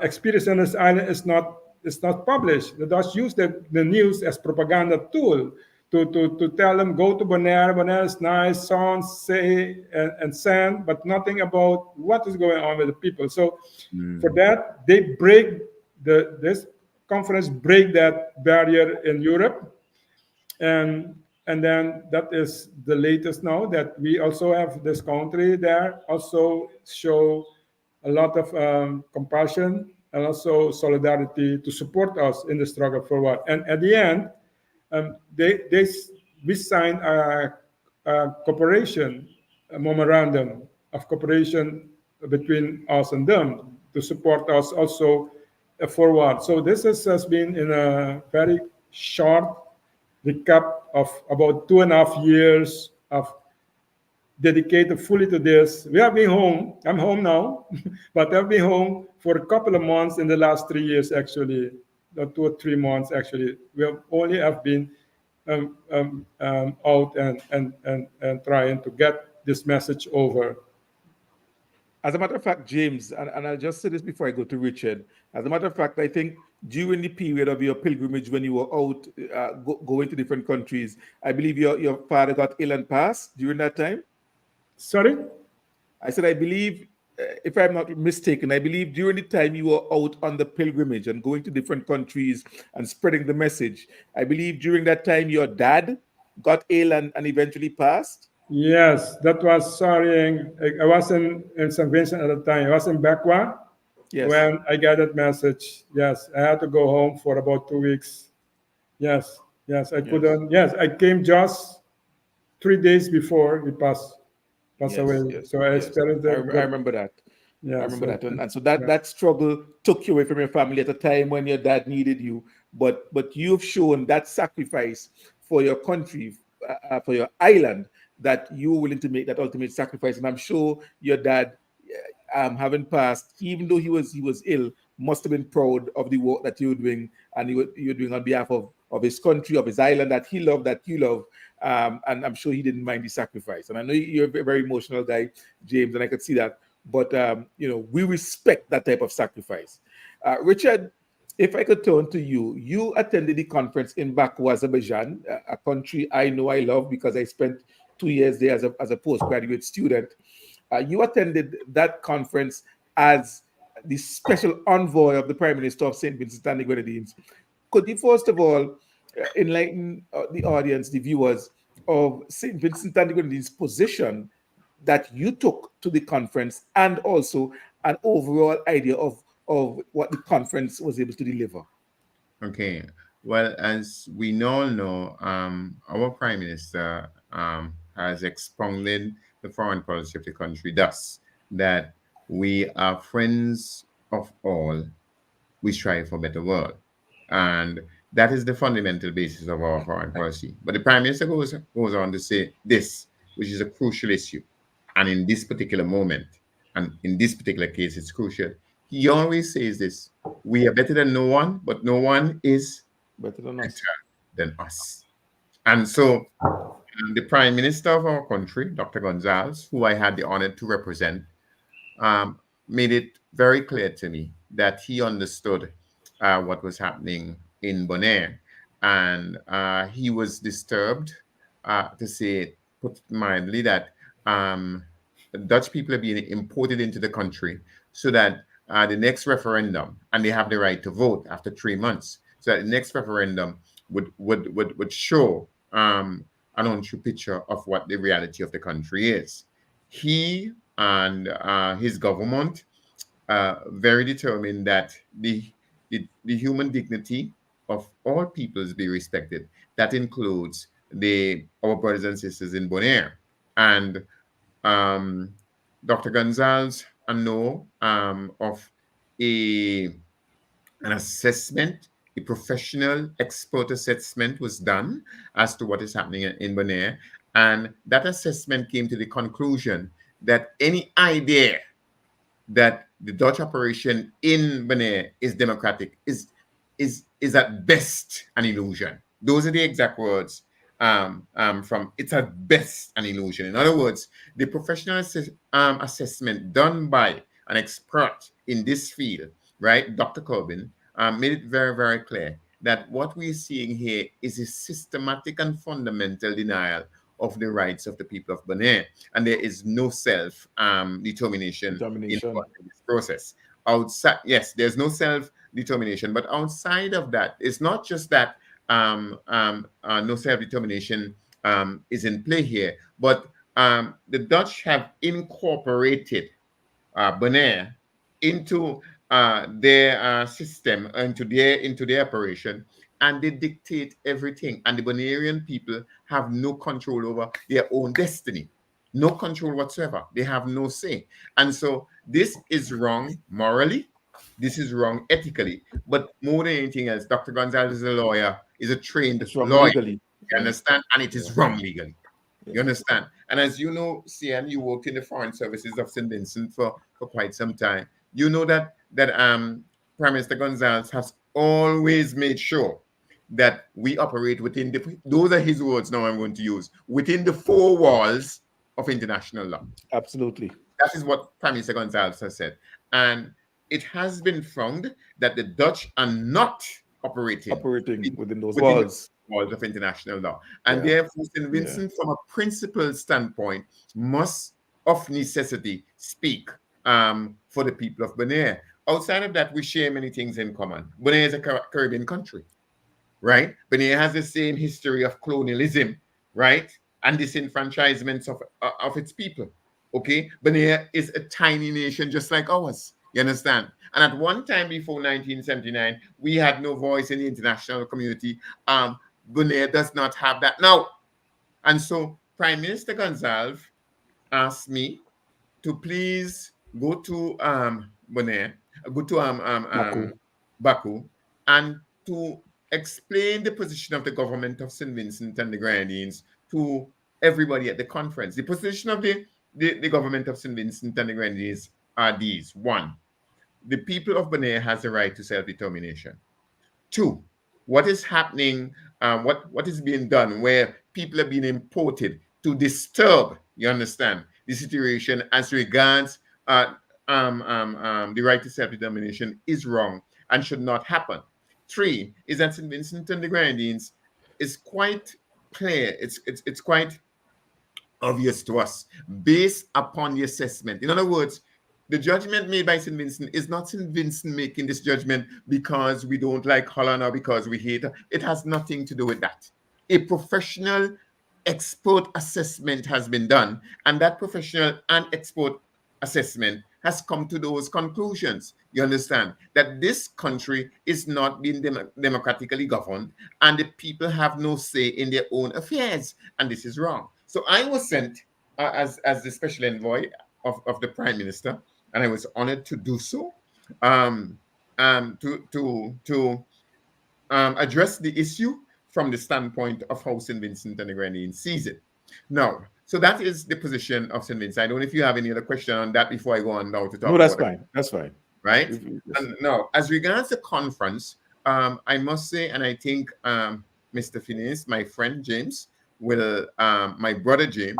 experiencing on this island is not published. The Dutch use the news as propaganda tool to tell them, go to Bonaire. Bonaire is nice, sun, sea, and sand, but nothing about what is going on with the people. So for that, they this conference break that barrier in Europe, and then that is the latest now that we also have this country there also show a lot of compassion and also solidarity to support us in the struggle forward. And at the end, we signed a cooperation, a memorandum of cooperation between us and them to support us also forward. So this has been in a very short recap of about 2.5 years of dedicated fully to this. We have been home. I'm home now, but I've been home for a couple of months in the last 3 years, actually, 2 or 3 months, actually. We have been out and trying to get this message over. As a matter of fact, James, and I'll just say this before I go to Richard. As a matter of fact, I think during the period of your pilgrimage when you were out going to different countries, I believe your father got ill and passed during that time. Sorry? I said, I believe, if I'm not mistaken, I believe during the time you were out on the pilgrimage and going to different countries and spreading the message, I believe during that time your dad got ill and eventually passed. Yes, that was sorry. I was in St. Vincent at the time. I was in Bekwa when I got that message. Yes, I had to go home for about 2 weeks. Yes, I couldn't. Yes, I came just 3 days before he passed away. So I experienced that. I remember that. Yeah, I remember that. And so that struggle took you away from your family at a time when your dad needed you. But you've shown that sacrifice for your country, for your island, that you were willing to make that ultimate sacrifice. And I'm sure your dad, having passed, even though he was ill, must have been proud of the work that you were doing, and you were doing on behalf of his country, of his island that he loved, that you love. And I'm sure he didn't mind the sacrifice. And I know you're a very emotional guy, James, and I could see that. But we respect that type of sacrifice. Richard, if I could turn to you, you attended the conference in Baku, Azerbaijan, a country I know I love because I spent 2 years there as a postgraduate student. You attended that conference as the special envoy of the Prime Minister of St. Vincent and the Grenadines. Could you first of all enlighten the audience, the viewers, of St. Vincent and the Grenadines' position that you took to the conference, and also an overall idea of what the conference was able to deliver? Okay. Well, as we all know, our Prime Minister has expounded the foreign policy of the country thus that we are friends of all, we strive for a better world. And that is the fundamental basis of our foreign policy. But the Prime Minister goes on to say this, which is a crucial issue. And in this particular moment, and in this particular case, it's crucial. He always says this: we are better than no one, but no one is Better than us. better than us. And so the Prime Minister of our country, Dr. Gonzalez, who I had the honor to represent, um, made it very clear to me that he understood what was happening in Bonaire. And he was disturbed, to say it put mildly, that Dutch people are being imported into the country so that the next referendum, and they have the right to vote after 3 months, so that the next referendum would show an untrue picture of what the reality of the country is. He and his government very determined that the human dignity of all peoples be respected. That includes our brothers and sisters in Bonaire. And um, Dr. Gonzalez know of a an assessment, a professional expert assessment was done as to what is happening in Bonaire. And that assessment came to the conclusion that any idea that the Dutch operation in Bonaire is democratic is at best an illusion. Those are the exact words from it's at best an illusion. In other words, the professional assessment done by an expert in this field, right, Dr. Corbin, made it very, very clear that what we're seeing here is a systematic and fundamental denial of the rights of the people of Bonaire, and there is no self determination Determination. in this process. Outside, yes, there's no self determination, but outside of that, it's not just that no self determination is in play here, but the Dutch have incorporated Bonaire into their system, into their operation, and they dictate everything. And the Bonairean people have no control over their own destiny, no control whatsoever. They have no say. And so this is wrong morally. This is wrong ethically. But more than anything else, Dr. Gonzalez is a lawyer, is a trained It's wrong lawyer. legally. You understand? And it is Yeah. wrong legally. Yeah. You understand? And as you know, CN, you worked in the foreign services of St. Vincent for quite some time. You know that Prime Minister Gonzalez has always made sure that we operate within those are his words now I'm going to use, within the four walls of international law. Absolutely. That is what Prime Minister Gonzalez has said. And it has been found that the Dutch are not operating Within those within walls. the walls of international law. And Yeah. therefore, St. Vincent, from a principled standpoint, must of necessity speak for the people of Bonaire. Outside of that, we share many things in common. Bonaire is a Caribbean country, right? Bonaire has the same history of colonialism, right? And disenfranchisement of its people, okay? Bonaire is a tiny nation just like ours, you understand? And at one time before 1979, we had no voice in the international community. Bonaire does not have that now. And so Prime Minister Gonzalez asked me to please go to Bonaire, go to Baku. Baku, and to explain the position of the government of St. Vincent and the Grenadines to everybody at the conference. The position of the government of St. Vincent and the Grenadines are these. One, the people of Bonaire has the right to self-determination. Two, what is happening, what is being done where people are being imported to disturb, you understand, the situation as regards the right to self-determination is wrong and should not happen. Three is that St. Vincent and the Grenadines is quite clear, it's quite obvious to us based upon the assessment. In other words, the judgment made by St. Vincent is not St. Vincent making this judgment because we don't like Holland or because we hate her. It has nothing to do with that. A professional expert assessment has been done, and that professional and expert assessment has come to those conclusions. You understand that this country is not being democratically governed, and the people have no say in their own affairs, and this is wrong. So I was sent as the special envoy of the Prime Minister, and I was honored to do so, to address the issue from the standpoint of how St. Vincent and the Grenadines sees it. Now, so that is the position of St. Vincent. I don't know if you have any other question on that before I go on now to talk No, that's about fine. That's fine. right? Yes. And now, as regards the conference, I must say, and I think Mr. Phineas, my friend James, will, my brother James,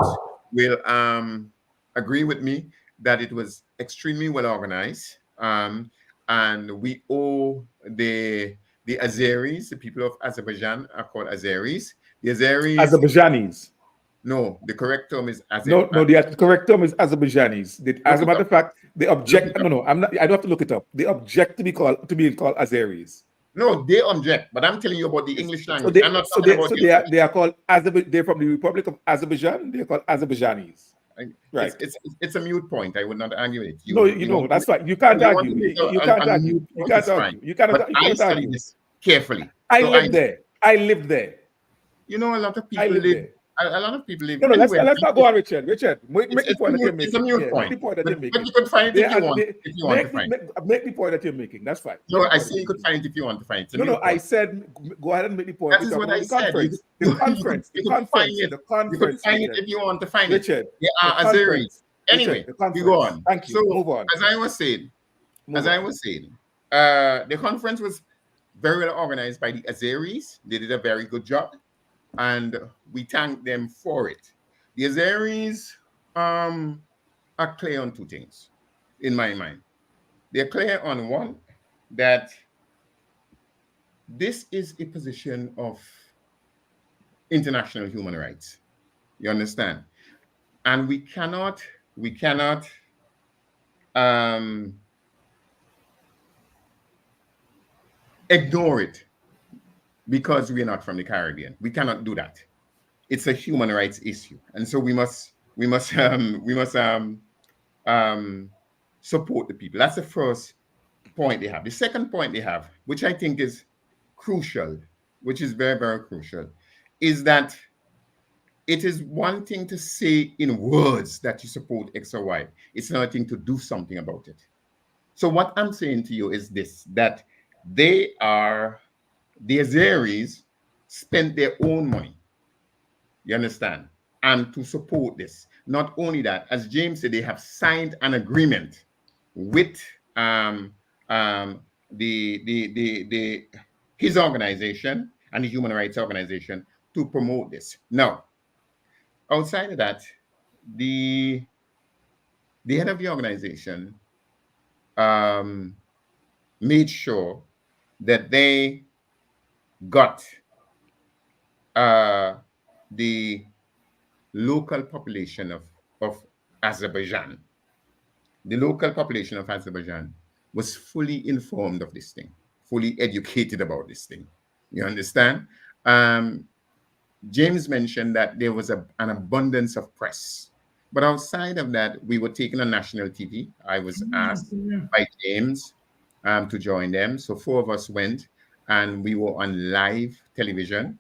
will agree with me that it was extremely well organized, and we owe the Azeris, the people of Azerbaijan are called Azeris. The Azeris. Azerbaijanis. No, the correct term is Azer. No, the correct term is Azerbaijanis. As a matter of fact, they object. No, I'm not. I don't have to look it up. They object to being called Azeris. No, they object, but I'm telling you about the English language. So I'm not talking about they are called They're from the Republic of Azerbaijan. They're called Azerbaijanis. Right. It's a mute point. I would not argue it. That's fine. You can't argue. You can't argue. You can't argue. You cannot study argue. this carefully. I lived there. I lived there. You know, a lot of people I lived live. there. A lot of people live. No, let's not go on, Richard. Richard, make the point that you're making. It's a mute point. Make the point that you're making. But you could find it if you want. If you want to find it. Make the point that you're making. That's fine. No, I say you could find it if you want to find it. No, I said go ahead and make the point. That is what I said. The conference. You could find it if you want to find it. Richard, there are Azeris. Anyway, we go on. Thank you. So, move on. As I was saying, the conference was very well organized by the Azeris. They did a very good job, and we thank them for it. The Azeris are clear on two things, in my mind. They're clear on one, that this is a position of international human rights. You understand? And we cannot ignore it because we are not from the Caribbean. We cannot do that. It's a human rights issue, and so we must support the people. That's the first point they have. The second point they have, which I think is crucial, which is very, very crucial, is that it is one thing to say in words that you support X or Y. It's another thing to do something about it. So what I'm saying to you is this, that the Azeris spent their own money, you understand, and to support this. Not only that, as James said, they have signed an agreement with his organization and the Human Rights Organization to promote this. Now, outside of that, the head of the organization made sure that they got the local population of Azerbaijan. The local population of Azerbaijan was fully informed of this thing, fully educated about this thing. You understand? James mentioned that there was an abundance of press. But outside of that, we were taken on national TV. I was asked by James to join them. So 4 of us went, and we were on live television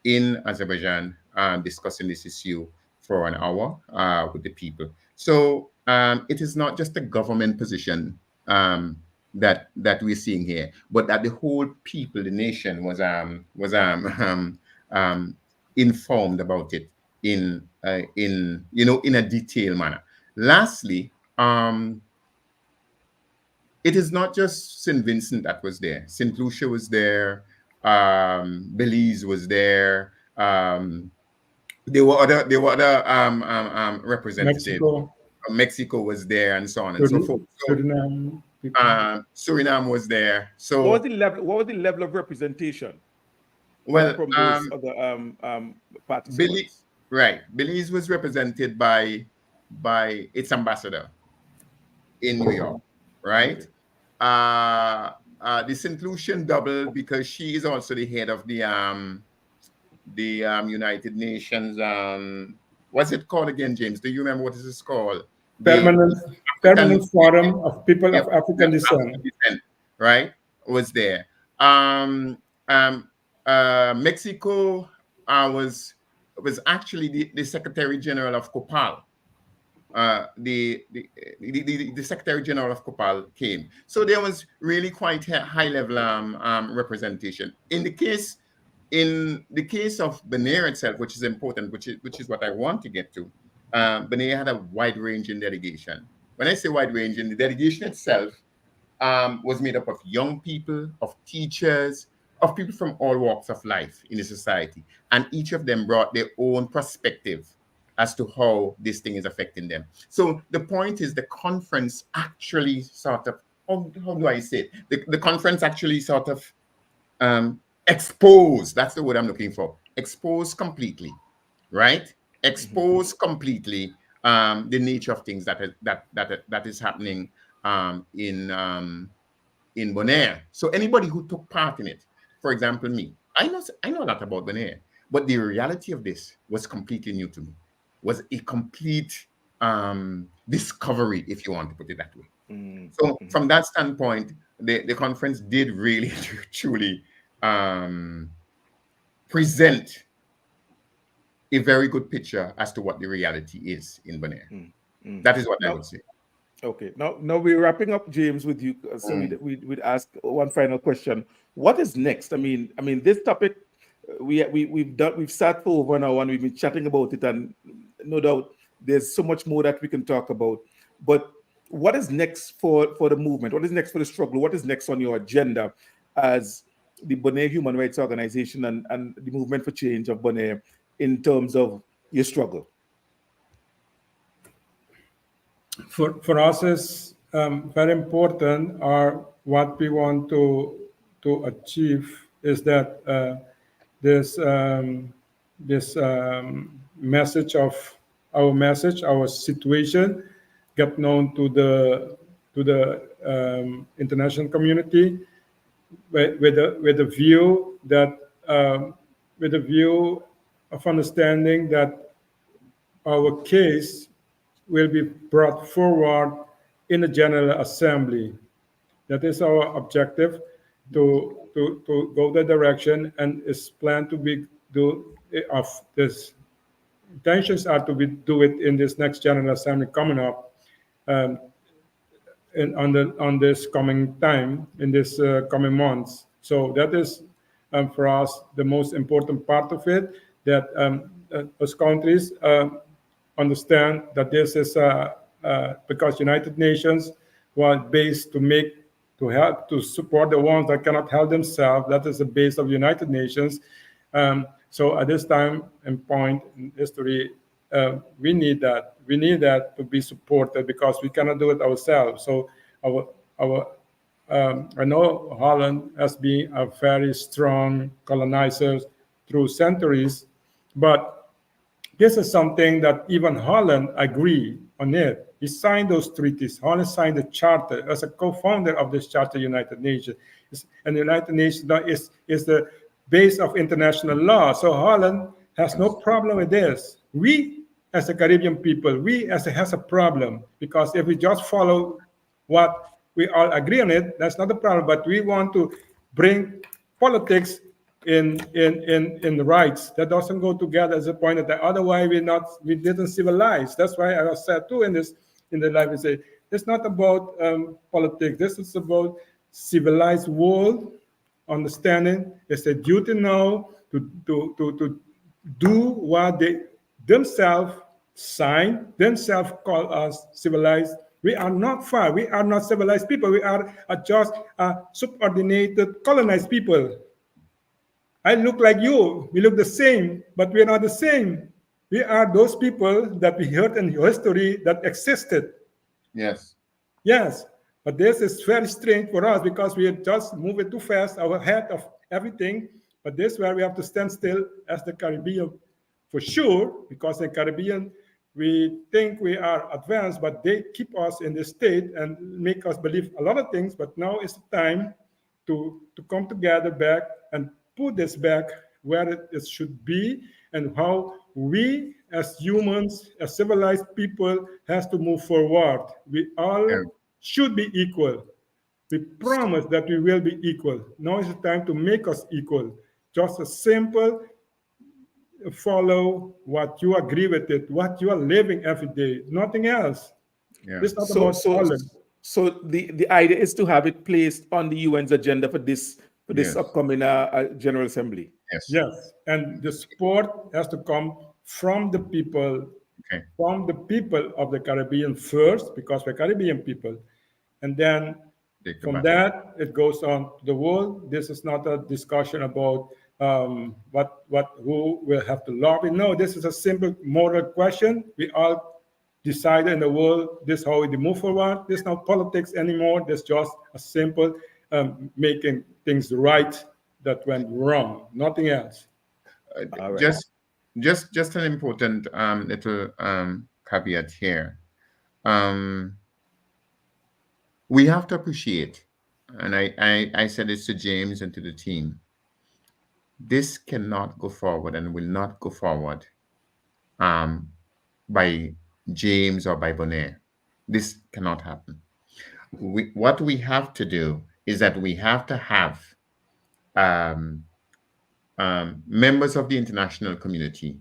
in Azerbaijan discussing this issue for an hour with the people. So it is not just a government position that we're seeing here, but that the whole people, the nation, was informed about it in a detailed manner. Lastly, it is not just St. Vincent that was there. St. Lucia was there. Belize was there. There were other representatives. Mexico was there, and so on and so forth. Suriname was there. So what was the level of representation? Well, from those other participants? Belize was represented by its ambassador. in New York, right? Okay. The St. Lucian double because she is also the head of the United Nations. What's it called again, James? Do you remember what this is called? The permanent African permanent forum of people yeah, of African descent. African descent, right? Was there. Um, um, Mexico was actually the Secretary General of COPAL. The Secretary General of COPAL came, so there was really quite high level representation. In the case of Bonaire itself, which is important, which is what I want to get to. Bonaire had a wide ranging delegation. When I say wide ranging, the delegation itself was made up of young people, of teachers, of people from all walks of life in the society. And each of them brought their own perspective as to how this thing is affecting them. So the point is the conference actually sort of, how do I say it? The conference actually sort of expose, that's the word I'm looking for, expose completely, right? Expose completely the nature of things that is happening in Bonaire. So anybody who took part in it, for example, me, I know a lot about Bonaire, but the reality of this was completely new to me. Was a complete discovery, if you want to put it that way. Mm, So mhm. from that standpoint, the conference did really truly um, present a very good picture as to what the reality is in Bonaire. Mm, mm. That is what I Now, would say. okay. Now we're wrapping up, James, with you. So Mm. we'd ask one final question. What is next? I mean, this topic we've sat for over an hour and we've been chatting about it, and no doubt there's so much more that we can talk about. But what is next for the movement? What is next for the struggle? What is next on your agenda as the Bonaire Human Rights Organization and the movement for change of Bonaire in terms of your struggle? For us is very important, or what we want to achieve is that this this message of our situation get known to the international community with a view that with a view of understanding that our case will be brought forward in the General Assembly. That is our objective, to go that direction, and is planned to be do of this. Intentions are to be do it in this next General Assembly coming up, um, on this coming time, in this coming months. So that is, for us, the most important part of it. That those countries understand that this is because United Nations was based to help to support the ones that cannot help themselves. That is the base of United Nations. So at this time and point in history, we need that. We need that to be supported because we cannot do it ourselves. So our I know Holland has been a very strong colonizer through centuries, but this is something that even Holland agreed on it. He signed those treaties. Holland signed the charter as a co-founder of this charter, United Nations. And the United Nations is the base of international law. So Holland has no problem with this. We, as a Caribbean people, we as a, has a problem because if we just follow what we all agree on it, that's not a problem. But we want to bring politics in the rights. That doesn't go together as a point that otherwise we didn't civilize. That's why I said too in the life, we say it's not about politics. This is about civilized world understanding. It's a duty now to do what they themselves sign, themselves call us civilized. We are not far. We are not civilized people. We are just subordinated, colonized people. I look like you. We look the same, but we are not the same. We are those people that we heard in history that existed. Yes. Yes, but this is very strange for us because we are just moving too fast, our head of everything. But this is where we have to stand still as the Caribbean for sure, because in Caribbean we think we are advanced, but they keep us in this state and make us believe a lot of things. But now is the time to come together back and put this back where it should be, and how we as humans, as civilized people, has to move forward. We Yeah. all should be equal. We promise that we will be equal. Now is the time to make us equal. Just a simple follow what you agree with it, what you are living every day, nothing else. Yeah. This is not So about so following. so the idea is to have it placed on the UN's agenda for this Yes. upcoming General Assembly. Yes. Yes, and the support has to come Okay. from the people of the Caribbean first, because we're Caribbean people, and then Take the from baton. that it goes on to the world. This is not a discussion about what who will have to lobby. No, this is a simple moral question. We all decide in the world this is how we move forward. This is not politics anymore. This is just a simple making things right that went wrong. Nothing else. All right. Just an important little caveat here. Um, we have to appreciate, and I said this to James and to the team. This cannot go forward and will not go forward um, by James or by Bonaire. This cannot happen. What we have to do is that we have to have um, members of the international community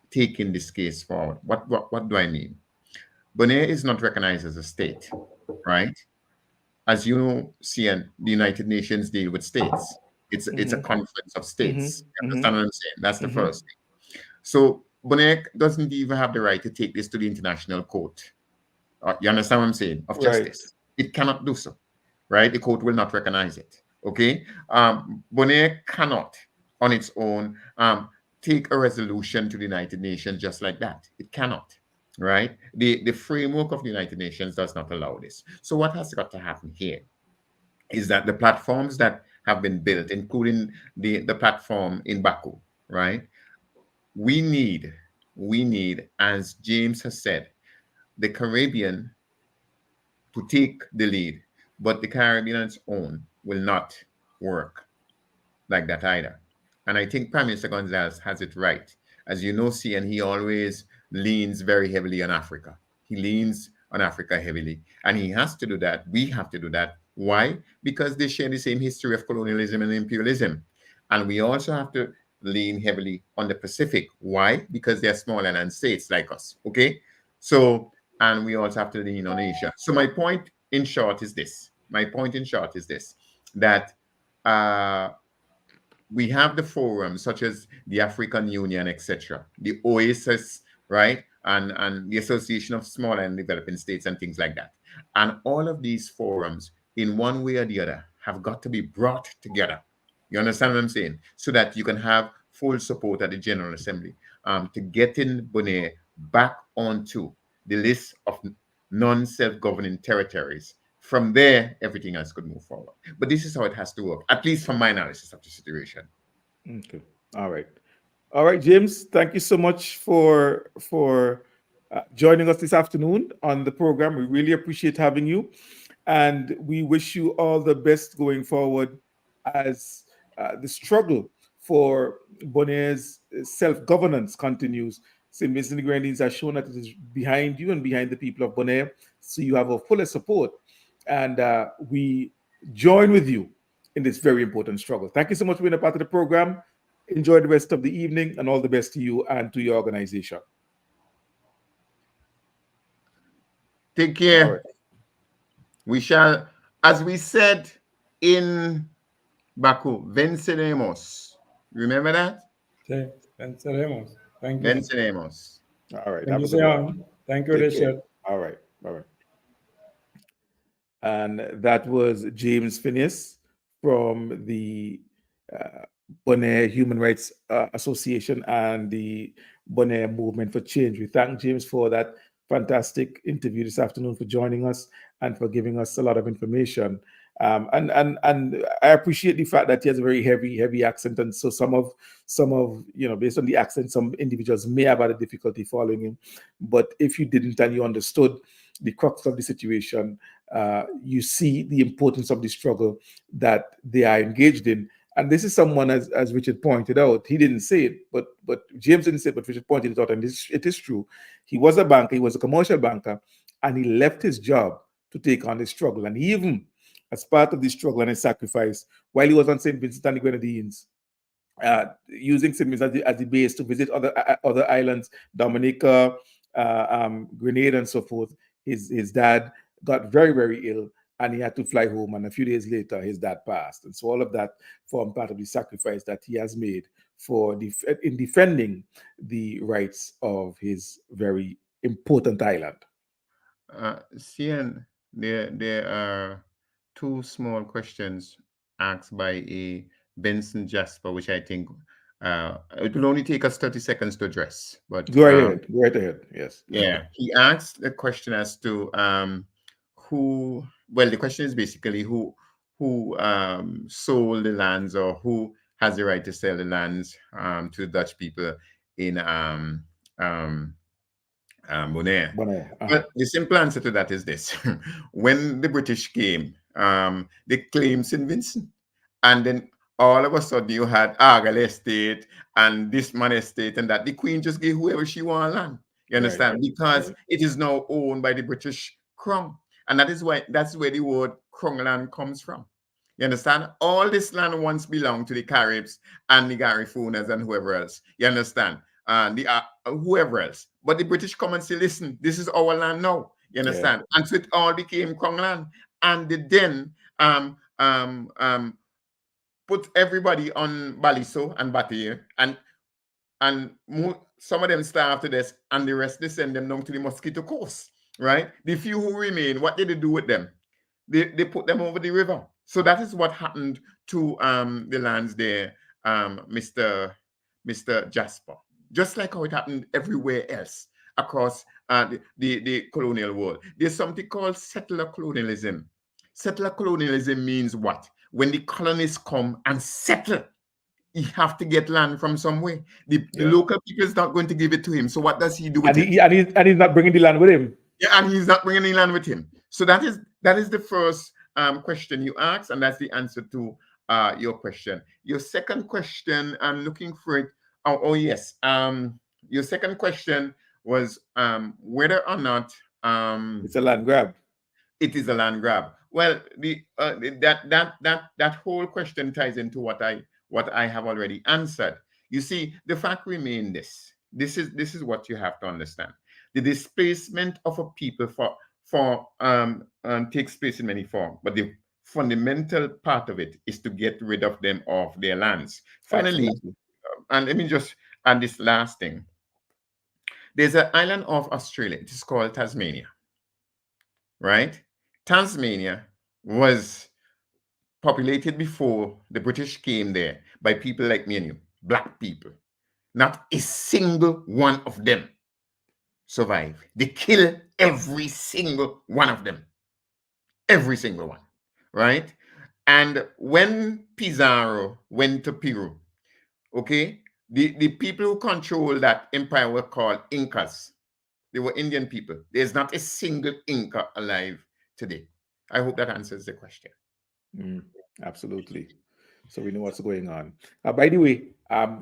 taking this case forward. What do I mean? Bonaire is not recognized as a state, right? As you know, CN, the United Nations deal with states. It's a Mm-hmm. conference of Mm-hmm. states. You Mm-hmm. understand what I'm saying? That's the Mm-hmm. first thing. So Bonaire doesn't even have the right to take this to the International Court. You understand what I'm saying? Of Right. justice. It cannot do so, right? The court will not recognize it. Okay. Bonaire cannot, on its own, take a resolution to the United Nations just like that. It cannot, right? The framework of the United Nations does not allow this. So what has got to happen here is that the platforms that have been built, including the platform in Baku, right? We need, as James has said, the Caribbean to take the lead, but the Caribbean on its own will not work like that either. And I think Prime Minister Gonzalez has it right. As you know, see, and he always leans very heavily on Africa. He leans on Africa heavily. And he has to do that. We have to do that. Why? Because they share the same history of colonialism and imperialism. And we also have to lean heavily on the Pacific. Why? Because they're small island states like us. Okay? So, and we also have to lean on Asia. So my point in short is this. That we have the forums such as the African Union, etc., the OASIS, right, and the Association of Small and Developing States and things like that. And all of these forums, in one way or the other, have got to be brought together. You understand what I'm saying? So that you can have full support at the General Assembly to getting Bonaire back onto the list of non-self-governing territories. From there, everything else could move forward. But this is how it has to work, at least from my analysis of the situation. Okay. All right. All right, James. Thank you so much for joining us this afternoon on the program. We really appreciate having you, and we wish you all the best going forward as the struggle for Bonaire's self-governance continues. St. Vincent and the Grenadines has shown that it is behind you and behind the people of Bonaire, so you have our full support, and we join with you in this very important struggle. Thank you so much for being a part of the program. Enjoy the rest of the evening, and all the best to you and to your organization. Take All care. right. We shall, as we said in Baku, venceremos. Remember that? Sí, venceremos. Thank you. Venceremos. All right. Thank Have you, a good one. Sean. Thank you, Take care. Richard. All right. All right. And that was James Phineas from the uh, Bonaire Human Rights Association and the Bonaire Movement for Change. We thank James for that fantastic interview this afternoon, for joining us and for giving us a lot of information And I appreciate the fact that he has a very heavy accent, and so some of based on the accent, some individuals may have had a difficulty following him. But if you didn't and you understood the crux of the situation, you see the importance of the struggle that they are engaged in. And this is someone, as Richard pointed out, he didn't say it, but James didn't say it, but Richard pointed it out, and it is true. He was a banker, he was a commercial banker, and he left his job to take on this struggle. And he even, as part of this struggle and his sacrifice, while he was on St. Vincent and the Grenadines, using St. Vincent as the base to visit other islands, Dominica, Grenada, and so forth, his dad got very ill, and he had to fly home. And a few days later, his dad passed. And so all of that formed part of the sacrifice that he has made in defending the rights of his very important island. Cian, there are two small questions asked by a Benson Jasper, which I think it will only take us 30 seconds to address. But Go right ahead. Yes. yeah, he asked the question as to who. Well, the question is basically who sold the lands, or who has the right to sell the lands to the Dutch people in Bonaire. But the simple answer to that is this: when the British came, they claimed St. Vincent, and then all of a sudden you had Argyle Estate and this man estate, and that the Queen just gave whoever she want land. You understand? Right. Because it is now owned by the British Crown, and that's where the word Crown land comes from. You understand? All this land once belonged to the Caribs and the Garifuna and whoever else. You understand? Whoever else. But the British come and say, listen, this is our land now. You understand? And so it all became Crown land. And they then put everybody on Baliso and Bataille, and some of them starved to death, and the rest they send them down to the Mosquito Coast, right? The few who remain, what did they do with them? They put them over the river. So that is what happened to the lands there, Mr. Jasper. Just like how it happened everywhere else across the colonial world. There's something called settler colonialism. Settler colonialism means what? When the colonists come and settle, he have to get land from somewhere. The local people is not going to give it to him. So what does he do with it? And he's not bringing the land with him. Yeah, and he's not bringing the land with him. So that is the first question you asked, and that's the answer to your question. Your second question, I'm looking for it. Oh yes. Your second question was whether or not it's a land grab. It is a land grab. Well, that whole question ties into what I have already answered. You see, the fact remains this. This is what you have to understand. The displacement of a people takes place in many forms, but the fundamental part of it is to get rid of them off their lands. Finally, and let me just add this last thing. There's an island of Australia. It is called Tasmania, right? Tasmania was populated before the British came there by people like me and you, black people. Not a single one of them survived. They killed every single one of them. Every single one, right? And when Pizarro went to Peru, okay, the people who control that empire were called Incas. They were Indian people. There's not a single Inca alive today. I hope that answers the question. Absolutely. So we know what's going on. By the way,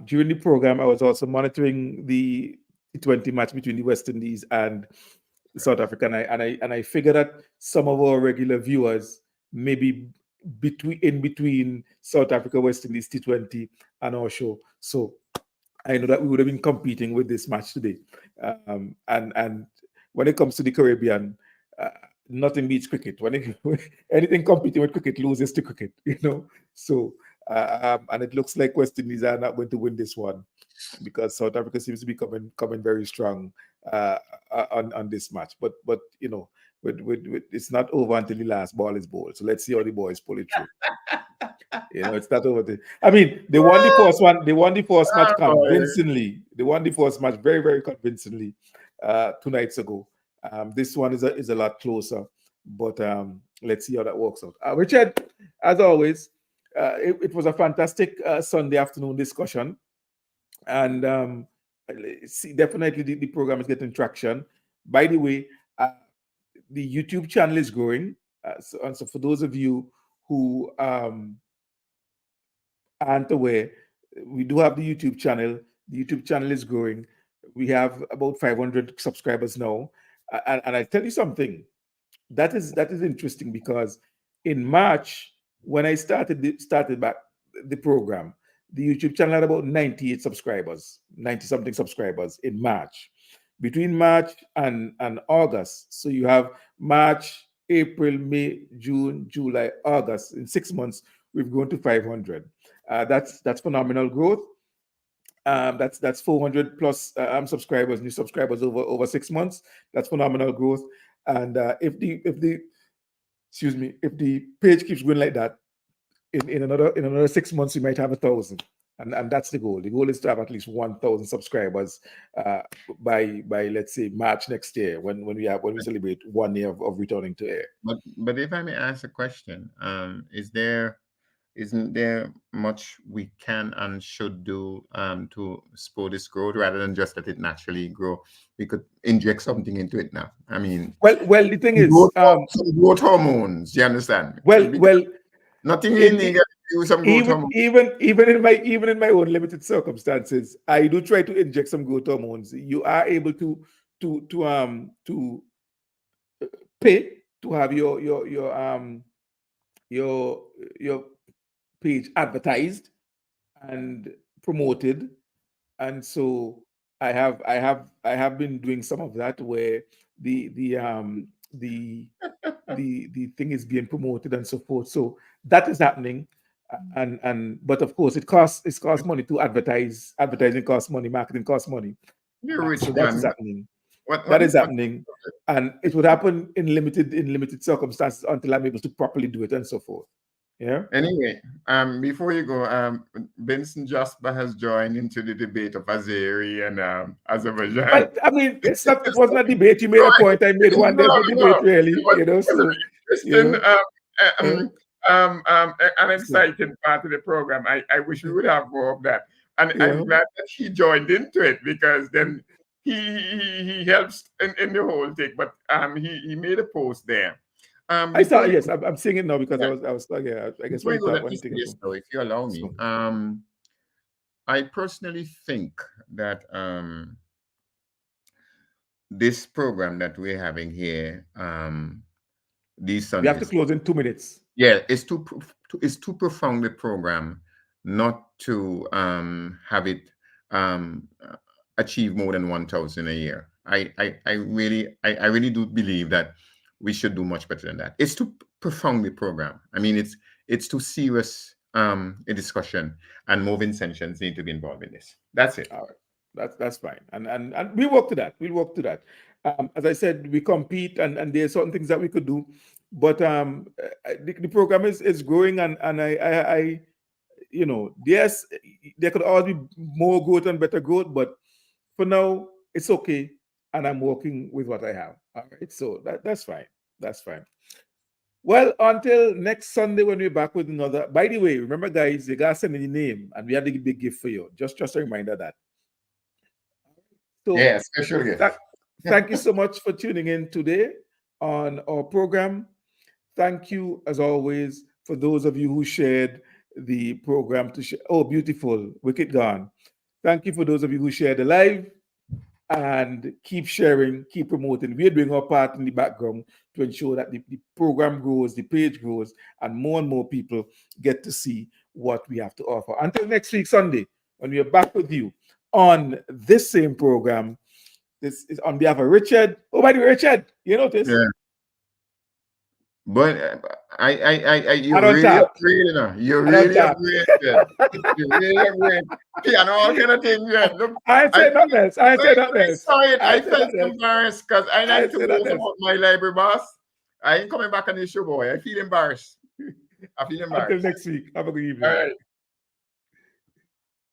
during the program, I was also monitoring the T20 match between the West Indies and South Africa, and I figured that some of our regular viewers may be between South Africa, West Indies T20 and our show. So I know that we would have been competing with this match today. And when it comes to the Caribbean, nothing beats cricket. When anything competing with cricket loses to cricket, So and it looks like West Indies are not going to win this one, because South Africa seems to be coming very strong on this match. But it's not over until the last ball is bowled. So let's see how the boys pull it through. It's not over. I mean, they won the first one. They won the first match convincingly. They won the first match very, very convincingly 2 nights ago. This one is a lot closer, but let's see how that works out. Richard, as always, it was a fantastic Sunday afternoon discussion, and definitely the program is getting traction. By the way, the YouTube channel is growing. So for those of you who aren't aware, we do have the YouTube channel. The YouTube channel is growing. We have about 500 subscribers now. And I tell you something, that is interesting, because in March, when I started back the program, the YouTube channel had about 98 subscribers, 90 something subscribers in March. Between March and August, so you have March, April, May, June, July, August. In 6 months, we've grown to 500. That's phenomenal growth. That's 400 plus subscribers, new subscribers over 6 months. That's phenomenal growth. And if the page keeps going like that, in another 6 months, you might have 1,000. And that's the goal. The goal is to have at least 1,000 subscribers by let's say March next year, when we celebrate 1 year of returning to air. But if I may ask a question, isn't there much we can and should do to spur this growth, rather than just let it naturally grow? We could inject something into it now. I mean, well, the thing is, some growth hormones. You understand? Well, nothing illegal. Do some growth hormones. Even in my own limited circumstances, I do try to inject some growth hormones. You are able to pay to have your page advertised and promoted, and so I have been doing some of that, where the thing is being promoted and so forth. So that is happening, but of course it costs money to advertise. Advertising costs money. Marketing costs money. You're rich, So man. that is happening. What is happening, and it would happen in limited circumstances until I'm able to properly do it and so forth. Yeah. Anyway, before you go, Benson Jasper has joined into the debate of Azeri and Azerbaijan. But I mean, it wasn't a debate. You made a point. I made one. There's no debate, really. So, an exciting part of the program. I wish we would have more of that, and I'm glad that he joined into it, because then he helps in the whole thing. But he made a post there. I saw. Yes, I'm seeing it now, because I was I guess if you allow me, I personally think that this program that we're having here, these Sundays, we have to close in 2 minutes. Yeah, it's too profound a program not to have it achieve more than 1,000 a year. I really do believe that we should do much better than that. It's too profoundly program. I mean, it's too serious a discussion, and more Vincentians need to be involved in this. That's it. All right. That's fine. And we work to that. We'll work to that. As I said, we compete, and there are certain things that we could do, but the program is growing, and I yes, there could always be more growth and better growth, but for now it's okay, and I'm working with what I have. All right, so that's fine. That's fine. Well, until next Sunday when we're back with another. By the way, remember, guys, you gotta send me the name, and we have the big gift for you. Just a reminder that. So yeah, special gift. Thank you so much for tuning in today on our program. Thank you, as always, for those of you who shared the program to share. Oh, beautiful, Wicked Gone. Thank you for those of you who shared the live, and keep sharing, keep promoting. We're doing our part in the background to ensure that the program grows, the page grows, and more people get to see what we have to offer. Until next week, Sunday, when we are back with you on this same program. This is on behalf of Richard. Oh, by the way, Richard, you notice? Yeah. But you really upgraded. You really upgraded. You really upgraded. And all kind of things. Yeah. Look, I ain't saying nothing else. I felt embarrassed because I like to know about my library boss. I ain't coming back on this show, boy. I feel embarrassed. Until next week. Have a good evening. All right.